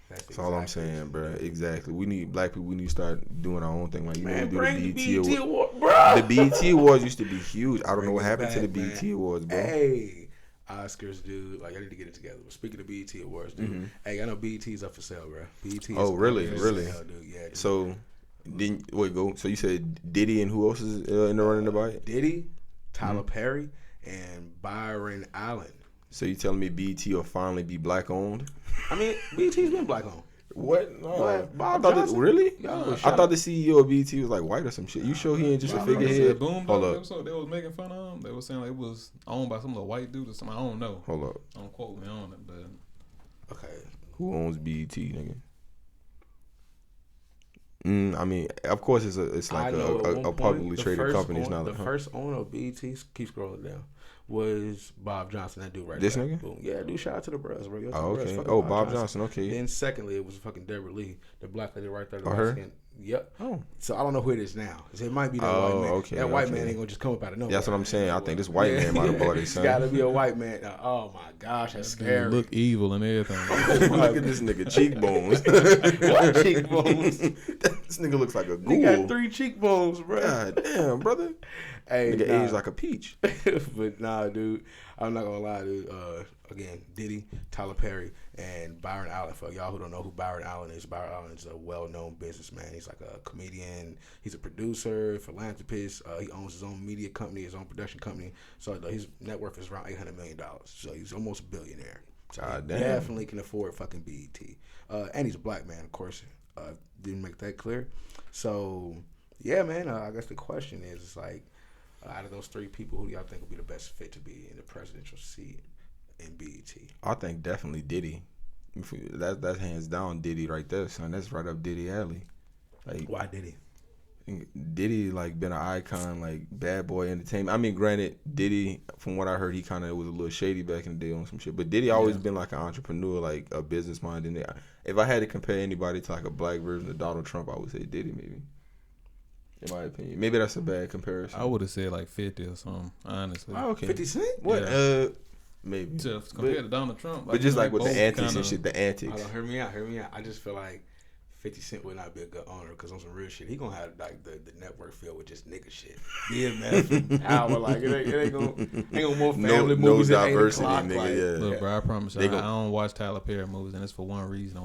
B: That's all I'm saying, bro. Exactly. We need black people. We need to start doing our own thing. Like
D: Man,
B: we
D: bring
B: do
D: the
B: the
D: BET
B: BET
D: Award, bro.
B: The BET Awards used to be huge. I don't know
D: Bring
B: what
D: it
B: happened to the
D: back,
B: BET
D: man.
B: Awards, bro.
D: Hey, Oscars, dude. Like, I need to get it together. But speaking of BET Awards, dude. Hey, I know BET's up for sale, bro. BET. Is
B: Oh, really?
D: up for
B: Really?
D: sale, dude. Yeah. Dude.
B: So, go. So you said Diddy and who else is in the running about it?
D: Diddy, Tyler Perry, and Byron Allen.
B: So you telling me BET will finally be black owned?
D: I mean, BET's been black owned.
B: What? No.
D: What? Bob
B: I thought
D: Johnson?
B: really?
D: Yo,
B: I
D: shut
B: thought the CEO of BET was like white or some shit. You sure he ain't just a
C: Like I
B: figurehead?
C: said, Boom
B: Hold
C: Dog
B: up.
C: episode, they was making fun of him. They was saying like it was owned by some little white dude or something. I don't know.
B: Hold up.
C: Don't quote me on it, but
D: Okay.
B: Who owns BET, nigga? I mean, of course, it's
D: I
B: like
D: know at one
B: a
D: point,
B: publicly
D: the
B: traded
D: first
B: company. It's
D: owner-
B: not
D: the first owner of BET. Keep scrolling down. Was Bob Johnson, that dude right
B: This
D: there.
B: nigga?
D: Boom. Yeah, dude, shout out to the bros, bro. Yo, to
B: Oh,
D: the bros.
B: okay.
D: Fuck
B: Oh,
D: with
B: Bob Johnson. Okay.
D: Then secondly, it was fucking Deborah Lee, the black lady right there. The
B: Oh,
D: light
B: her?
D: skin. Yep.
B: Oh.
D: So I don't know who it is now. So it might be that
B: Oh,
D: white man.
B: okay,
D: That white
B: okay.
D: man ain't gonna just come up out of nowhere.
B: That's what I'm saying. I think this white man might have bought it,
D: It's
B: son.
D: gotta be a white man. Oh my gosh, that's scary.
C: look evil and everything.
B: Look at this nigga cheekbones.
D: What cheekbones?
B: This nigga looks like a
D: He got
B: ghoul.
D: 3 cheekbones, bro.
B: God damn, brother.
D: Hey,
B: Nigga
D: nah.
B: aged like a peach.
D: But nah, dude, I'm not gonna lie, dude. Again, Diddy, Tyler Perry, and Byron Allen. For y'all who don't know who Byron Allen is, Byron Allen is a well-known businessman. He's like a comedian. He's a producer, philanthropist. He owns his own media company, his own production company. So his net worth is around $800 million. So he's almost a billionaire. So
B: God
D: he
B: damn.
D: definitely can afford fucking BET. And he's a black man, of course. Didn't make that clear. So yeah, man. I guess the question is, it's like, out of those 3 people, who do y'all think would be the best fit to be in the presidential seat in BET?
B: I think definitely Diddy. That's hands down Diddy right there, son. That's right up Diddy alley. Like,
D: Why Diddy?
B: Diddy like been an icon, like bad boy entertainment. I mean, granted, Diddy, from what I heard, he kind of was a little shady back in the day on some shit. But Diddy always been like an entrepreneur, like a business mind. And if I had to compare anybody to like a black version of Donald Trump, I would say Diddy, maybe. In my opinion, maybe that's a bad comparison.
C: I would have said like 50 or something, honestly.
B: Oh, okay.
D: 50 Cent?
B: What?
C: Yeah.
B: Maybe.
C: Compared to Donald Trump,
B: But just like with
C: both
B: the antics
C: kinda-
B: and shit, the antics.
D: Hold on, hear me out. I just feel like 50 Cent would not be a good owner because on some real shit, he gonna have like the network filled with just nigga shit. BMF and Power, like it ain't gonna more family movies
B: no
D: at 8
B: diversity,
D: o'clock.
B: nigga.
D: Like,
B: Yeah.
C: Look, bro, I promise you,
B: They
C: I
B: gon-
C: don't watch Tyler Perry movies, and it's for one reason.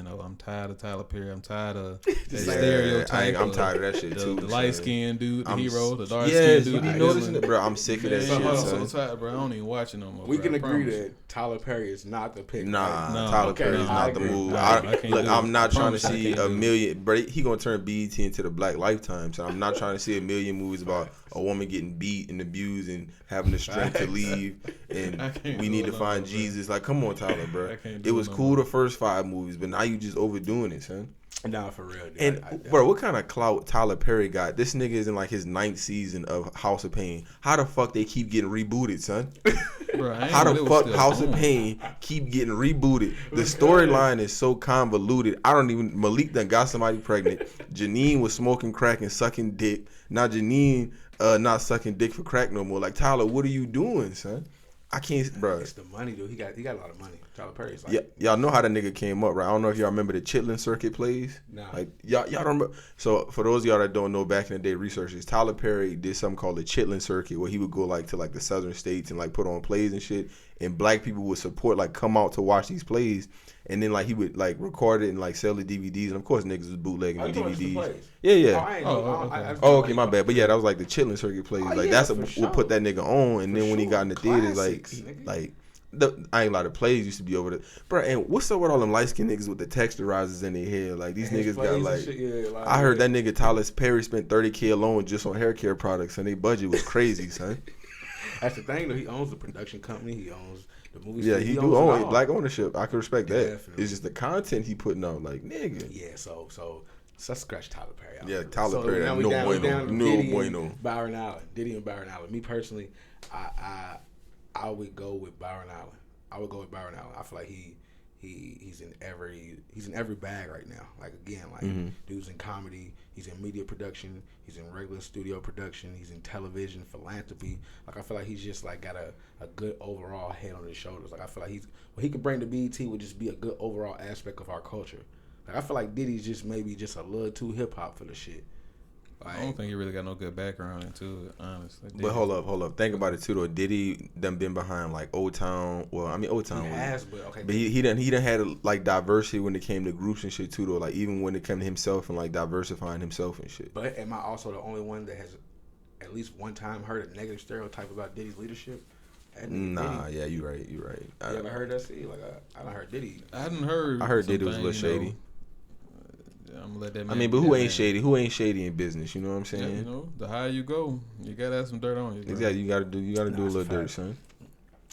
C: Though I'm tired of Tyler Perry. I'm tired of that
B: Yeah,
C: stereotype.
B: I'm tired of that shit too.
C: The light skinned dude, the
B: I'm
C: hero, the dark
B: yes,
C: skinned
B: you
C: dude.
B: be
C: the
B: noticing
C: villain.
B: it, bro. I'm sick of that
C: Man,
B: shit,
C: I'm
B: son.
C: so tired, bro. I don't even watch it no more.
D: we
C: bro,
D: can
C: I
D: agree
C: promise.
D: that Tyler Perry is not the pick.
B: Nah,
D: right?
C: No,
B: Tyler
D: okay,
B: Perry's
D: I
B: not the
D: agree.
B: move.
C: Nah, I can't
B: Look,
C: do
B: I'm
C: it.
B: not
C: I
B: trying to
C: promise I
B: see
C: can't
B: a
C: do it.
B: million, bro. He gonna turn BET into the Black Lifetime. So I'm not trying to see a million movies about a woman getting beat and abused and having the strength to leave.
C: I
B: And
C: can't
B: we
C: do
B: need
C: it
B: to
C: no
B: find
C: more,
B: Jesus. Like, come on, Tyler,
C: I
B: bro.
C: can't do
B: It was
C: it no
B: cool
C: more.
B: the first 5 movies, but now you just overdoing it, son.
D: Nah, for real, dude.
B: And bro, what kind of clout Tyler Perry got? This nigga is in like his 9th season of House of Pain. How the fuck they keep getting rebooted, son?
C: Bro, I ain't
B: How
C: know
B: the
C: they was
B: fuck
C: still
B: House of
C: on.
B: Pain keep getting rebooted? The storyline is so convoluted. I don't even. Malik done got somebody pregnant. Janine was smoking crack and sucking dick. Now Janine not sucking dick for crack no more. Like, Tyler, what are you doing, son? I can't, bro.
D: It's the money, dude. He got a lot of money. Tyler Perry's like,
B: Yeah, y'all know how that nigga came up, right? I don't know if y'all remember the Chitlin Circuit plays.
D: Nah.
B: Like y'all don't remember. So for those of y'all that don't know, back in the day, researchers, Tyler Perry did something called the Chitlin Circuit, where he would go like to like the southern states and like put on plays and shit, and black people would support, like come out to watch these plays, and then like he would like record it and like sell the DVDs, and of course niggas was bootlegging
D: Oh,
B: the
D: you talking about the
B: DVDs.
D: plays?
B: Yeah,
D: Oh,
B: yeah.
D: I ain't know.
C: Oh,
D: I
C: okay.
D: just
B: Oh,
D: like-
B: okay, my bad. But yeah, that was like the Chitlin Circuit plays.
D: Oh,
B: Like
D: yeah,
B: that's
D: for
B: what
D: sure.
B: put that nigga on, and
D: For
B: then when he
D: sure.
B: got in the theaters,
D: Classics, nigga.
B: like. I ain't a lot of plays used to be over there, bro. And what's up with all them light skinned niggas with the texturizers in their hair? Like these
D: His
B: niggas
D: plays
B: got
D: and
B: like.
D: shit, yeah, like,
B: I heard
D: yeah.
B: that nigga Tyler Perry spent $30K alone just on hair care products, and their budget was crazy, son.
D: That's the thing, though. He owns the production company. He owns the movie.
B: Yeah,
D: studio.
B: he do
D: owns it
B: own
D: all.
B: black ownership. I can respect that.
D: Definitely.
B: It's just the content he putting out, like nigga.
D: Yeah, so let's scratch Tyler Perry out.
B: Yeah, Tyler Perry,
D: now
B: that
D: we
B: no
D: down
B: bueno.
D: to
B: No
D: Diddy
B: bueno.
D: and Byron Allen. Diddy and Byron Allen. Me personally, I would go with Byron Allen. I feel like he's in every bag right now. Like again, like dude's in comedy, he's in media production, he's in regular studio production, he's in television, philanthropy. Like I feel like he's just like got a good overall head on his shoulders. Like I feel like what he could bring to BET would just be a good overall aspect of our culture. Like I feel like Diddy's just maybe just a little too hip hop for the shit. Like,
C: I don't think he really got no good background into it, honestly.
B: But hold up. Think about it too though. Diddy done been behind like Old Town. Well, I mean Old Town.
D: he
B: was-
D: has, but okay.
B: But he done had like diversity when it came to groups and shit too though. Like even when it came to himself and like diversifying himself and shit.
D: But am I also the only one that has at least one time heard a negative stereotype about Diddy's leadership? That nigga
B: Nah,
D: Diddy,
B: yeah, you right.
D: you ever heard that? See, like I done heard Diddy.
C: I hadn't heard.
B: I heard
C: some
B: Diddy was a little
C: things, you know.
B: shady.
C: I'm gonna let that
B: I
C: man
B: mean,
C: be
B: but who
C: that
B: ain't
C: man.
B: shady? Who ain't shady in business? You know what I'm
C: Yeah,
B: saying?
C: you know, the higher you go, you gotta have some dirt on you. Bro.
B: Exactly. You gotta do a
D: Nah,
B: little
D: it's a
B: dirt,
D: fact.
B: son.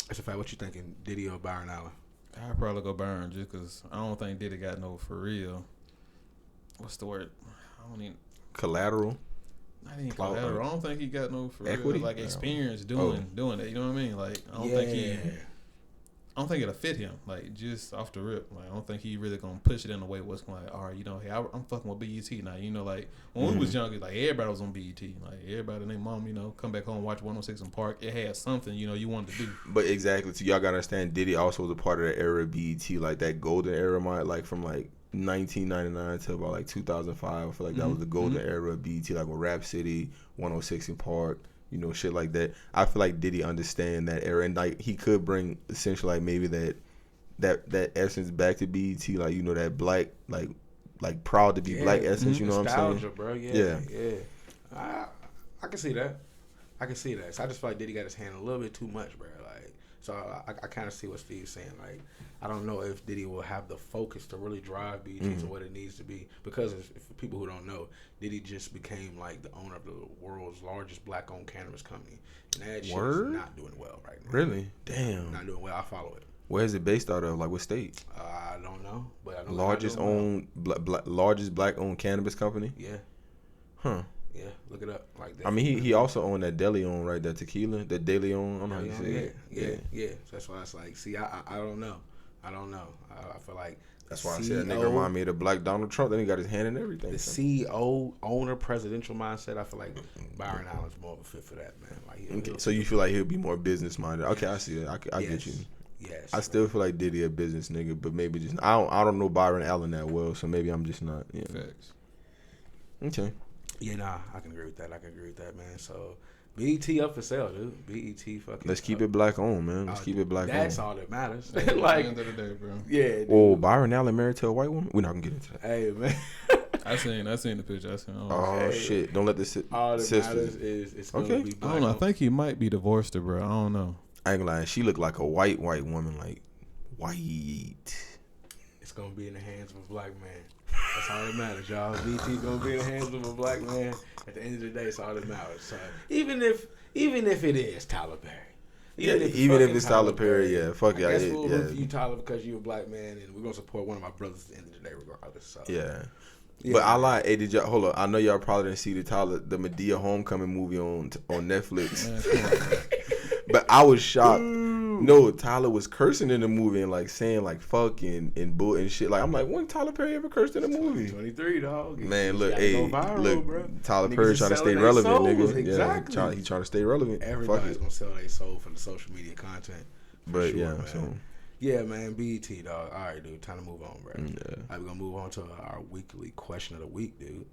D: That's a fact. What you thinking, Diddy or Byron Allen?
C: I'd probably go Byron just because I don't think Diddy got no for real. What's the word? I don't even.
B: Collateral.
C: Not even
B: Clout,
C: collateral. I don't think he got no for
B: equity?
C: real, like
B: Yeah.
C: experience
B: Oh.
C: doing it. You know what I mean? Like I don't think it'll fit him. Like just off the rip. Like I don't think he really gonna push it in a way what's going like, all right, you know, hey, I'm fucking with BET now. You know, like when we was younger, like everybody was on BET. Like everybody and their mom, you know, come back home watch 106 in Park. It had something, you know, you wanted to do.
B: But exactly, so y'all gotta understand, Diddy also was a part of the era of BET, like that golden era, like from like 1999 to about like 2005. I feel like that was the golden era of BET, like with Rap City, 106 in Park, you know, shit like that. I feel like Diddy understand that era, and like he could bring essentially like maybe that essence back to BET, like you know that black like proud to be black essence. You know what I'm
D: Nostalgia,
B: saying?
D: bro.
B: Yeah.
D: Yeah. I can see that. So I just feel like Diddy got his hand a little bit too much, bro. Like, so I kind of see what Steve's saying. Like, I don't know if Diddy will have the focus to really drive BET to what it needs to be, because if for people who don't know, Diddy just became like the owner of the world's largest black-owned cannabis company, and that shit is not doing well right now.
B: Really? Damn.
D: Not doing well. I follow it.
B: Where is it based out of? Like what state?
D: I don't know, but I know
B: Largest
D: not doing
B: largest black owned cannabis company.
D: well. Yeah.
B: Huh.
D: Yeah, look it up. Like that.
B: I mean, he also owned that De Leon, right? That tequila, that De Leon. I don't know how you say
D: Yeah,
B: it.
D: yeah. So that's why it's like, see, I don't know. I feel like
B: That's why I said that nigga remind me of the black Donald Trump. Then he got his hand in everything.
D: the
B: son.
D: CEO, owner, presidential mindset. I feel like Byron Allen's more of a fit for that, man. Like,
B: Okay, so you feel like he'll be more business minded? Okay, I see it. I get you.
D: Yes.
B: I still feel like Diddy a business nigga, but maybe just I don't know Byron Allen that well, so maybe I'm just not. Yeah.
C: Facts.
B: Okay.
D: Yeah, nah, I can agree with that. Man. So BET up for sale, dude. BET fucking.
B: Let's keep it black on, man. Let's keep it black
D: That's
B: on.
D: all that matters.
C: At the
D: like,
C: end of the day, bro.
D: yeah. Dude.
B: Oh, Byron Allen married to a white woman? We're not gonna get into that.
D: Hey, man.
C: I seen the picture.
B: Oh
D: Hey.
B: shit! Don't let this
D: All that
B: sister.
D: matters is it's gonna
B: Okay.
D: be
C: I
D: black.
C: don't know. I think he might be divorced, her, bro. I don't know.
B: I ain't gonna lie. She looked like a white woman, like white.
D: It's gonna be in the hands of a black man. That's all that matters, y'all. BT gonna be in the hands of a black man. At the end of the day, it's all that matters. So even if it is Tyler Perry.
B: Even if it's Tyler Perry, yeah, fuck yeah.
D: I guess we'll
B: yeah.
D: root for you, Tyler, because you're a black man, and we're gonna support one of my brothers at the end of the day, regardless. So
B: Yeah.
D: Yeah.
B: But I lied. Hey, did y'all hold on? I know y'all probably didn't see the Medea Homecoming movie on Netflix.
C: Man, come on, bro.
B: But I was shocked. No, Tyler was cursing in the movie and like saying like fuck and bull and shit. Like I'm like, when Tyler Perry ever cursed in a movie?
D: 23, dog.
B: Man,
D: You
B: look,
D: gotta
B: hey,
D: go viral,
B: look,
D: bro.
B: Tyler
D: Niggas
B: Perry
D: is
B: trying to stay
D: selling their
B: relevant,
D: souls,
B: nigga.
D: exactly.
B: Yeah, he trying to stay relevant.
D: Everybody's
B: Fuck it.
D: gonna sell their soul for the social media content. For
B: But
D: sure,
B: yeah,
D: man.
B: so
D: Yeah, man, BET, dog. All right, dude, time to move on, bro.
B: yeah.
D: All right, we're gonna move on to our weekly question of the week, dude.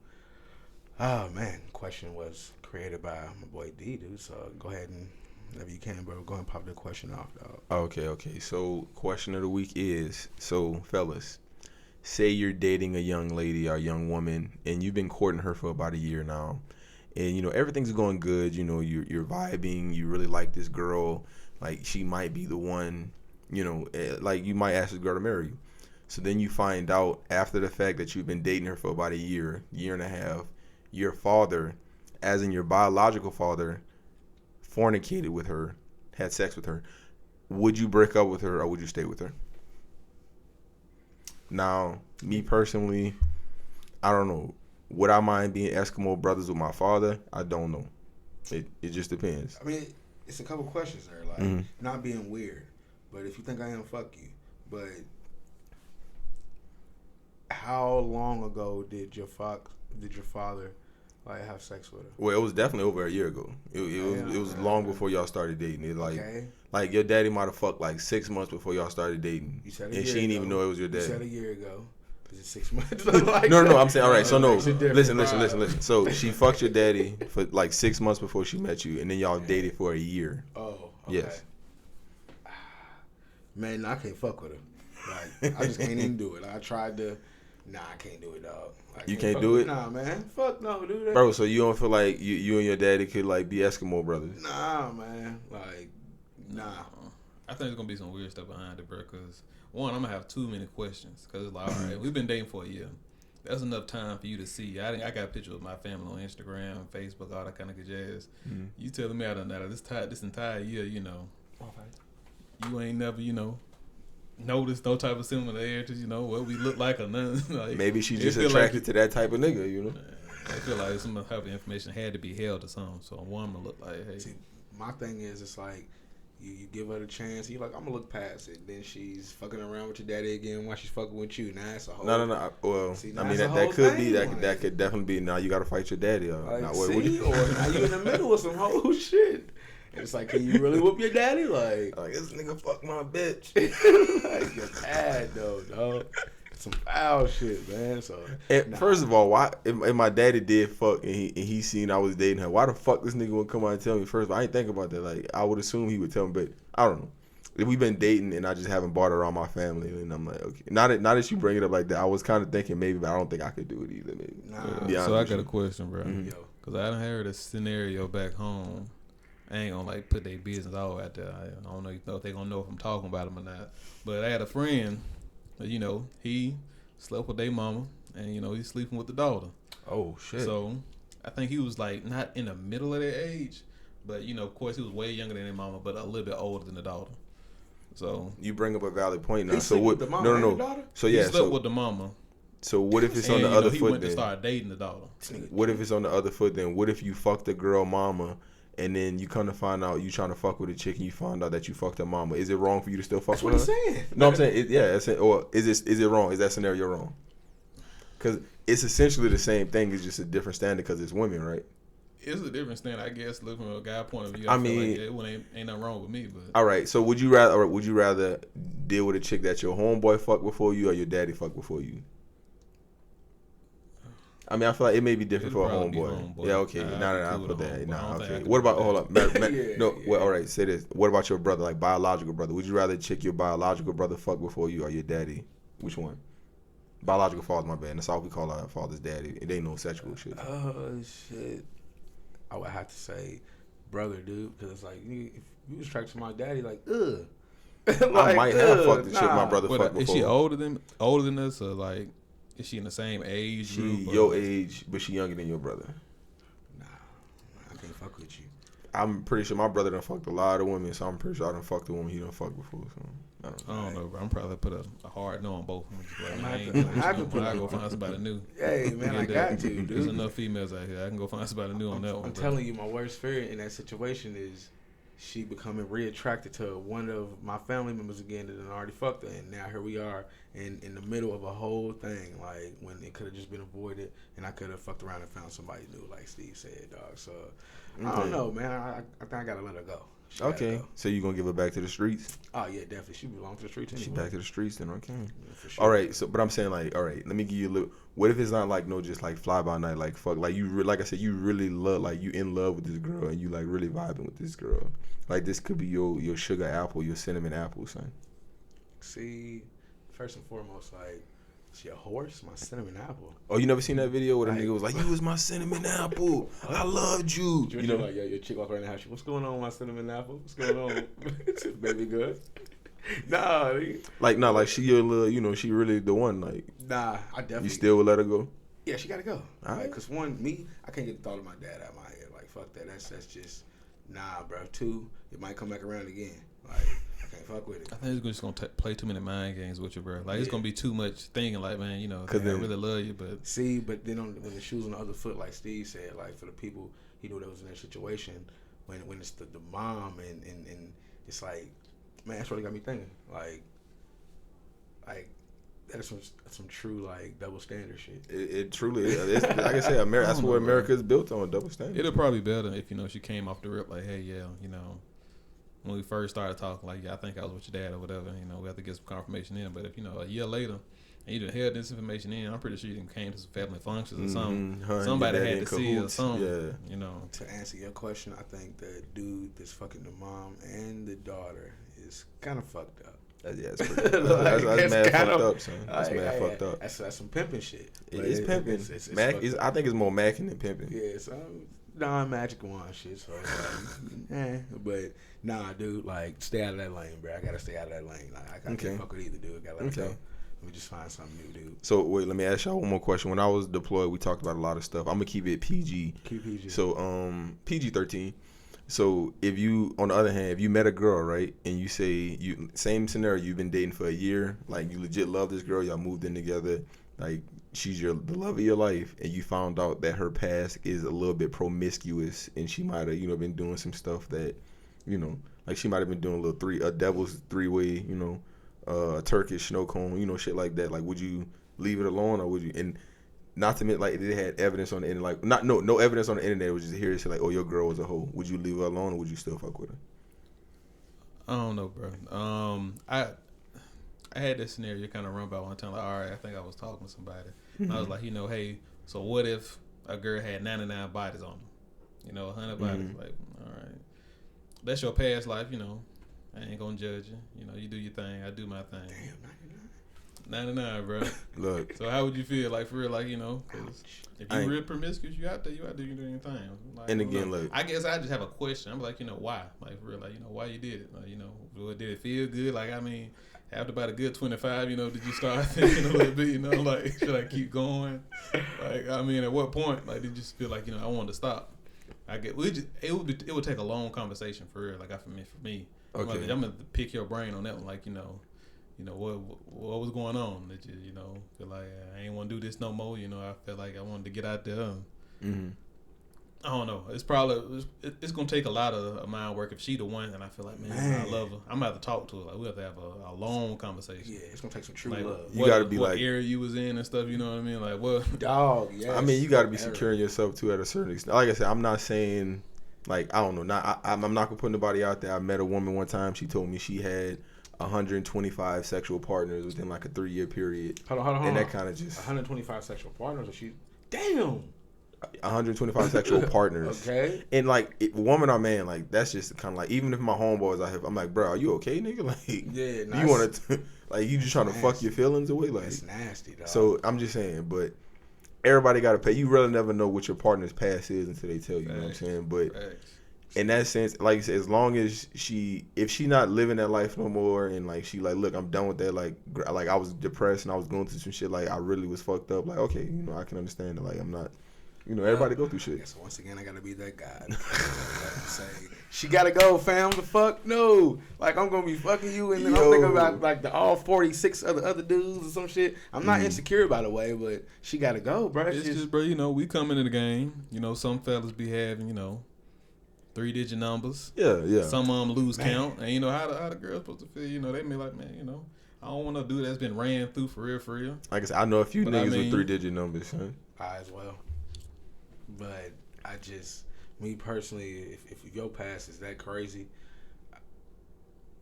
D: Oh man, question was created by my boy D, dude. So go ahead and whenever you can, bro, go ahead and pop the question off, dog.
B: Okay. So question of the week is, so fellas, say you're dating a young lady or a young woman and you've been courting her for about a year now. And you know everything's going good, you know, you're vibing, you really like this girl, like she might be the one, you know, like you might ask this girl to marry you. So then you find out after the fact that you've been dating her for about a year and a half, your father, as in your biological father, fornicated with her, had sex with her. Would you break up with her or would you stay with her? Now, me personally, I don't know. Would I mind being Eskimo brothers with my father? I don't know. It just depends.
D: I mean, it's a couple questions there, like not being weird, but if you think I am, fuck you. But how long ago did your father like have sex with her?
B: Well, it was definitely over a year ago. It was long before y'all started dating. It like your daddy might have fucked like 6 months before y'all started dating,
D: You said
B: and she didn't even know it was your
D: You said
B: daddy.
D: a year ago. Is it 6 months? Like
B: No, I'm saying all right. So no,
D: Makes it different.
B: listen. So she fucked your daddy for like 6 months before she met you, and then y'all dated for a year.
D: Oh, okay.
B: Yes.
D: Man, I can't fuck with her. Like, I just can't even do it. Like, I tried to. Nah, I can't do it, dog.
B: You can't
D: fuck
B: do
D: with-
B: it?
D: Nah, man. Fuck no, dude.
B: Bro, so you don't feel like you and your daddy could like be Eskimo brothers?
D: Nah, man. Like, nah.
C: I think there's gonna be some weird stuff behind it, bro. Cause one, I'm gonna have too many questions. Cause it's like, all right, we've been dating for a year. That's enough time for you to see. I got pictures of my family on Instagram, Facebook, all that kind of good jazz.
B: Mm-hmm.
C: You telling me I done that this entire year, you know, you ain't never, you know, noticed no type of similarities, you know, what we look like or nothing. Like,
B: Maybe she's
C: it
B: just
C: feel
B: attracted
C: like,
B: to that type of nigga, you know?
C: I feel like some type of information had to be held or something. So a woman look like, hey,
D: See, my thing is, it's like, you give her the chance. You're like, I'm gonna look past it. Then she's fucking around with your daddy again while she's fucking with you. Now it's a whole.
B: No. Well,
D: See,
B: I
D: now
B: mean
D: it's a
B: that
D: whole
B: could be
D: thing,
B: that could definitely be. Now you got to fight your daddy.
D: Like,
B: Now,
D: see,
B: what you,
D: or now you in the middle of some whole shit. And it's like, can you really whoop your daddy? Like
B: this nigga fuck my bitch.
D: like your dad though, dog. Some foul shit, man. So
B: And first of all, why if my daddy did fuck and he seen I was dating her, why the fuck this nigga would come out and tell me? First of all, I ain't think about that. Like I would assume he would tell me, but I don't know. If we've been dating and I just haven't brought her around my family, and I'm like, okay. Not that you bring it up like that. I was kind of thinking maybe, but I don't think I could do it either. Maybe.
D: Nah.
B: Be honest
C: so I
B: with
C: got a
B: you.
C: question, bro.
B: Mhm.
D: yo,
C: Cause I done heard a scenario back home. I ain't gonna like put their business all out there. I don't know if they gonna know if I'm talking about them or not. But I had a friend, you know, he slept with their mama, and you know he's sleeping with the daughter.
B: Oh shit.
C: So I think he was like not in the middle of their age, but you know, of course, he was way younger than their mama, but a little bit older than the daughter. So
B: you bring up a valid point now.
D: He
B: So
D: sleep
B: what?
D: with the mama and the
B: No.
D: daughter?
B: So
C: he
B: yeah.
C: slept
B: So
C: with the mama.
B: so what if it's
C: And
B: on the
C: you know,
B: other
C: he
B: foot
C: went to
B: then?
C: start dating the daughter.
B: What if it's on the other foot then? What if you fuck the girl mama and then you come to find out you trying to fuck with a chick and you find out that you fucked her mama? Is it wrong for you to still fuck
D: that's
B: with
D: what
B: her?
D: he's saying.
B: No, I'm saying or is it wrong? Is that scenario wrong? Because it's essentially the same thing. It's just a different standard because it's women, right?
C: It's a different stand, I guess. Looking from a guy point of view,
B: I
C: feel
B: mean,
C: like it ain't nothing wrong with me. But
B: all right. So would you rather deal with a chick that your homeboy fucked before you or your daddy fucked before you? I mean, I feel like it may be different for a homeboy. Yeah, okay. I put that. Okay. What about hold up? All right. Say this. What about your brother, like biological brother? Would you rather chick your biological brother fuck before you or your daddy? Which one? Biological father, my bad. That's all we call our father's daddy. It ain't no sexual shit.
D: Oh shit. I would have to say brother, dude, because like if you was attracted to my daddy, like like,
B: I might have fucked the chick my brother fucked before.
C: Is she older than us, or like is she in the same age?
B: She
C: group,
B: your age, but she younger than your brother.
D: Nah, I can't fuck with you.
B: I'm pretty sure my brother done fucked a lot of women, so I'm pretty sure I done fucked a woman he done fucked before. So
C: I don't know, bro. I'm probably put a hard no on both.
D: I
C: go find somebody new.
D: Hey man, I got to. Dude.
C: There's enough females out here. I can go find somebody new on that one.
D: I'm telling you, my worst fear in that situation is she becoming reattracted to one of my family members again that already fucked her, and now here we are in the middle of a whole thing, like when it could have just been avoided, and I could have fucked around and found somebody new, like Steve said, dog. So I don't know, man. I think I gotta let her go.
B: Okay, so you gonna give her back to the streets?
D: Oh yeah, definitely. She belongs to the streets anyway.
B: She back to the streets then, okay.
D: Yeah, for sure.
B: All right, so but I'm saying like, all right, let me give you a little. What if it's not like no, just like fly by night, like fuck, like like I said, you really love, like you in love with this girl and you like really vibing with this girl. Like this could be your sugar apple, your cinnamon apple, son.
D: See, first and foremost, like she a horse, my cinnamon apple.
B: Oh, you never seen that video where the nigga was like, "You was my cinnamon apple, I loved you."
D: You know, like your chick walk around the house. What's going on, my cinnamon apple? What's going on, baby? Good. Nah,
B: like she your little, she really the one. Like,
D: nah, I definitely.
B: You still would let her go?
D: Yeah, she gotta go.
B: All right.
D: Cause one, I can't get the thought of my dad out of my head. Like, fuck that. That's just nah, bro. Two, it might come back around again. Like, I can't fuck with it.
C: I think it's just gonna play too many mind games with you, bro. Like it's gonna be too much thinking. Like, man, cause I really love you, but
D: see, but then when the shoes on the other foot, like Steve said, like for the people he knew that was in their situation, when it's the mom and it's like, man, that's really got me thinking. Like that is some true like double standard shit.
B: It truly is. It's, like I said, that's what America is built on, double standard.
C: It'll probably be better if she came off the rip like, hey, yeah, when we first started talking, like, yeah, I think I was with your dad or whatever. We have to get some confirmation in. But if a year later and you done held this information in, I'm pretty sure you done came to some family functions or something. Somebody had to see or something. Yeah.
D: To answer your question, I think the dude that's fucking the mom and the daughter is kind of fucked up.
B: Yeah, it's pretty. That's mad fucked up, son. That's mad fucked up.
D: That's some pimping shit.
B: It is pimping. I think it's more macking than pimping.
D: Yeah, it's non-magic wand shit. So, but nah, dude, like stay out of that lane, bro. I gotta stay out of that lane. Like I can't fuck with either dude. Gotta let it go. Let me just find something new, dude.
B: So wait, let me ask y'all one more question. When I was deployed, we talked about a lot of stuff. I'm gonna keep it PG.
D: Keep PG.
B: So PG-13. So if you, on the other hand, if you met a girl, right, and you say same scenario, you've been dating for a year, like you legit love this girl, y'all moved in together, like she's the love of your life, and you found out that her past is a little bit promiscuous, and she might have been doing some stuff that, like she might have been doing a devil's three-way, a Turkish snow cone, shit like that. Like, would you leave it alone, or would you? And not to admit, like, they had evidence on the internet, like, no evidence on the internet. It was just hearsay, like, oh, your girl was a hoe. Would you leave her alone, or would you still fuck with her?
C: I don't know, bro. I had this scenario kind of run by one time. Like, all right, I think I was talking to somebody. And I was like, hey, so what if a girl had 99 bodies on them? 100 bodies. Like, all right, that's your past life. I ain't gonna judge you. You do your thing. I do my thing.
D: Damn,
C: 99, bro.
B: Look.
C: So how would you feel, like, for real, like, cause if you real promiscuous, you out there, you doing your thing. Like,
B: and again, look,
C: I guess I just have a question. I'm like, why? Like, for real, like, why you did it? Like, did it feel good? Like, I mean, after about a good 25, did you start thinking a little bit, like, should I keep going? Like, I mean, at what point, like, did you just feel like, I wanted to stop? I get it would take a long conversation for real. Like, for me.
B: Okay.
C: I'm gonna pick your brain on that one. Like, what was going on that you feel like I ain't want to do this no more. I felt like I wanted to get out there. I don't know. It's probably it's gonna take a lot of mind work if she the one, and I feel like man, I love her. I'm gonna have to talk to her. Like we have to have a long conversation.
D: Yeah, it's gonna take some true
C: like,
D: love.
B: You gotta be
C: what
B: like
C: area you was in and stuff. You know what I mean? Like what?
D: Dog. Yes.
B: I mean, you gotta be securing yourself too at a certain extent. Like I said, I'm not saying like I don't know. I'm not gonna put nobody out there. I met a woman one time. She told me she had 125 sexual partners within like a 3-year period.
D: Hold on.
B: And that kind of just
D: 125 sexual partners. Or she, damn.
B: 125 sexual partners.
D: Okay.
B: And like woman or man, like that's just kind of like even if my homeboys I have, I'm like, bro, are you okay, nigga? Like,
D: Yeah.
B: you want to like you just trying to fuck your feelings away, like
D: That's nasty, dog.
B: So I'm just saying, but everybody got to pay. You really never know what your partner's past is until they tell you. You know what I'm saying? But in that sense, like I said, as long as if she not living that life no more, and like she like, look, I'm done with that. Like I was depressed and I was going through some shit. Like I really was fucked up. Like okay, you know, I can understand it. Like I'm not. You know, everybody go through shit.
D: So once again, I gotta be that guy. Say, she gotta go, fam. The fuck no. Like I'm gonna be fucking you, and then I'm thinking about like the all 46 other dudes or some shit. I'm not insecure by the way, but she gotta go, bro.
C: It's just, bro. You know, we come into the game. You know, some fellas be having 3-digit numbers.
B: Yeah.
C: Some of them lose count, and you know how the girls supposed to feel. You know, they be like, man, I don't want to do that's been ran through for real.
B: Like I said, I know a few
C: But
B: niggas
C: I mean,
B: with 3-digit numbers, son.
D: I as well. But me personally, if your past is that crazy,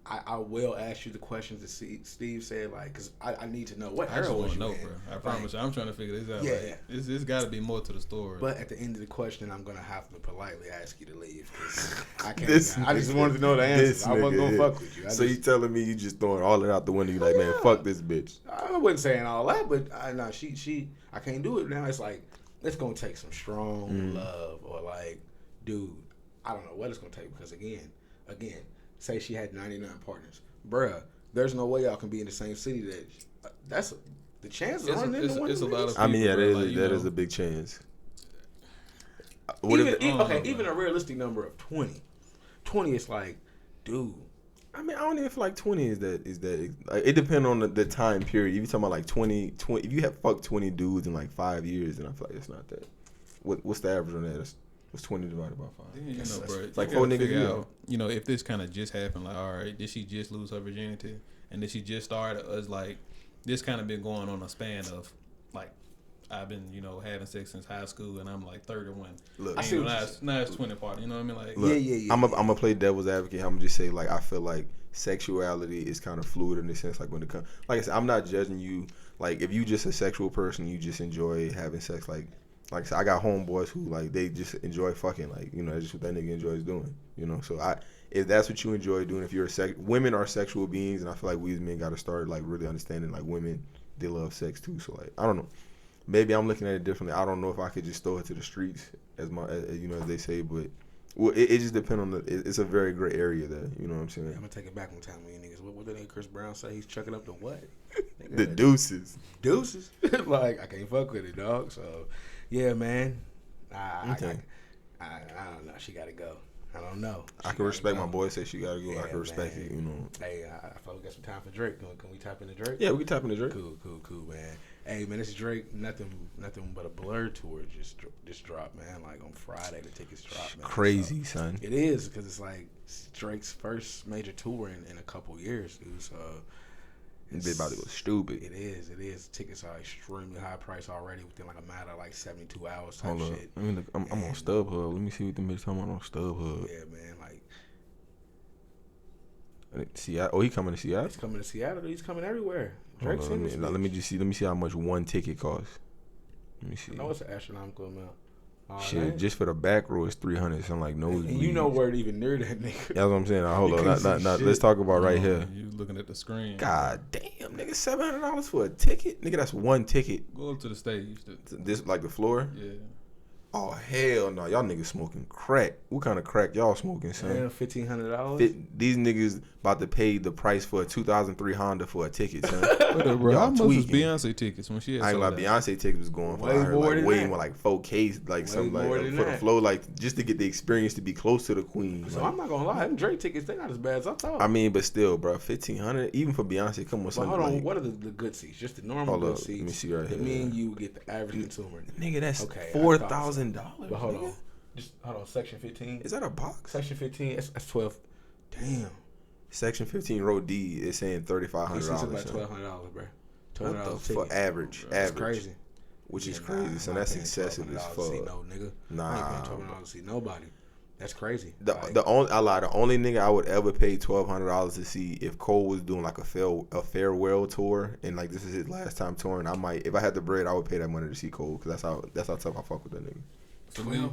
D: I will ask you the questions that Steve said, like, because I need to know what
C: I just
D: era
C: want
D: was
C: to
D: you
C: know,
D: in.
C: bro. I promise you, I'm trying to figure this out.
D: Yeah.
C: Like, it's got to be more to the story.
D: But at the end of the question, I'm gonna have to politely ask you to leave because I can't.
B: This
D: I just
B: nigga-
D: wanted to know the answers.
B: this
D: I wasn't gonna
B: nigga,
D: fuck with you.
B: So you telling me you just throwing all it out the window? You like, man, fuck this bitch.
D: I wasn't saying all that, but I can't do it now. It's like it's gonna take some strong love, or like, dude, I don't know what it's gonna take because again, say she had 99 partners, bruh. There's no way y'all can be in the same city. That's the chances are running into one.
C: It's a lot of.
B: I mean, yeah,
C: people,
B: that is a big chance. What
D: Even a realistic number of 20. 20 is like, dude.
B: I mean, I don't even feel like 20 is that like, it depends on the time period. If you talking about like 20, if you have fucked 20 dudes in like 5 years, then I feel like it's not that. What's the average on that? What's 20 divided by 5?
C: You know, bro.
B: It's like
C: you
B: 4
C: gotta
B: niggas.
C: figure out, if this kind of just happened, like, all right, did she just lose her virginity, and did she just start as like this kind of been going on a span of like I've been having sex since high school and I'm like 31.
B: Look,
C: and, now it's 20 party. You know what I mean? Like,
B: look,
D: yeah.
B: I'm gonna play devil's advocate. I'm gonna just say like I feel like sexuality is kind of fluid in the sense like when it comes. Like I said, I'm not judging you. Like if you just a sexual person, you just enjoy having sex. Like I said, I got homeboys who like they just enjoy fucking. Like that's just what that nigga enjoys doing. So if that's what you enjoy doing, if you're women are sexual beings, and I feel like we as men got to start like really understanding like women, they love sex too. So like I don't know. Maybe I'm looking at it differently. I don't know if I could just throw it to the streets as they say, but it just depends on it's a very gray area there. You know what I'm saying?
D: I'm gonna take it back one time when you niggas. What did Chris Brown say? He's chucking up the what?
B: The deuces.
D: Like I can't fuck with it, dog. So yeah, man.
B: Okay.
D: I don't know. She gotta go. I don't know.
B: I can respect my boy say she gotta go. I can respect
D: man.
B: it.
D: Hey, I thought we got some time for Drake. Can we tap into Drake?
B: Yeah, we can tap into Drake.
D: Cool, man. Hey, man, this Drake. Nothing but a Blur tour just dropped, man. Like on Friday, the tickets dropped, man.
B: Crazy, son.
D: It is because it's like Drake's first major tour in a couple years, dude. So
B: It's about to go stupid.
D: It is. Tickets are extremely high price already within like a matter of like 72 hours type
B: Hold up.
D: shit.
B: I mean, I'm on StubHub. Let me see what the bitch talking about on StubHub.
D: Yeah, man. Like
B: Seattle. Oh, he coming to Seattle?
D: he's coming to Seattle. He's coming everywhere.
B: Hold
D: Drake's
B: on,
D: in this
B: let me just see. Let me see how much one ticket costs. Let me see.
D: I know it's an astronomical amount.
B: Shit, just for the back row is $300. So I'm like, no.
D: And you know where it even near that nigga.
B: That's what I'm saying. Now, hold
D: You
B: on.
D: can't
B: Not,
D: see
B: not,
D: shit.
B: let's talk about right here.
C: You looking at the screen?
B: God damn, nigga, $700 for a ticket, nigga. That's one ticket.
C: Go up to the stage.
B: This like the floor.
C: Yeah.
B: Oh hell no, y'all niggas smoking crack. What kind of crack y'all smoking, son?
D: Yeah, $1,500.
B: These niggas about to pay the price for a 2003 Honda for a ticket, son.
C: Bro,
B: Y'all
C: how much was
B: tweaking.
C: Beyonce tickets when she had
B: I ain't
C: sold
B: like
C: out?
B: Beyonce tickets was going for
D: Way
B: I heard,
D: more
B: like
D: than
B: way
D: that.
B: more like 4K, like
D: Way
B: something
D: more
B: like
D: than
B: for the
D: that.
B: flow, like just to get the experience to be close to the queen.
D: So
B: like,
D: I'm not gonna lie, them Drake tickets they not as bad as I thought.
B: I mean, but still, bro, $1,500 even for Beyonce. Come on,
D: but
B: something
D: hold on,
B: like,
D: what are the good seats? Just the normal
B: Hold
D: good
B: up,
D: seats.
B: let me see right
D: that
B: here.
D: me and you get the average consumer.
B: nigga, that's
D: Okay,
B: $4,000.
D: But hold on, Just hold on. Section 15.
B: Is that a box?
D: Section 15. That's 12. Damn.
B: Section 15, row D is saying $3,500.
D: It's about $1,200, bro.
B: What the fuck? Average.
D: That's
B: Average.
D: crazy.
B: Which is
D: Yeah,
B: crazy. So
D: I'm not
B: that's
D: paying
B: excessive as
D: $1,200 to see
B: fuck.
D: no nigga.
B: Nah.
D: I ain't paying $1,200 to see nobody. That's crazy.
B: The only nigga I would ever pay $1,200 to see if Cole was doing like a farewell tour and like this is his last time touring. I might, if I had the bread, I would pay that money to see Cole because that's how tough I fuck with that nigga.
C: For me,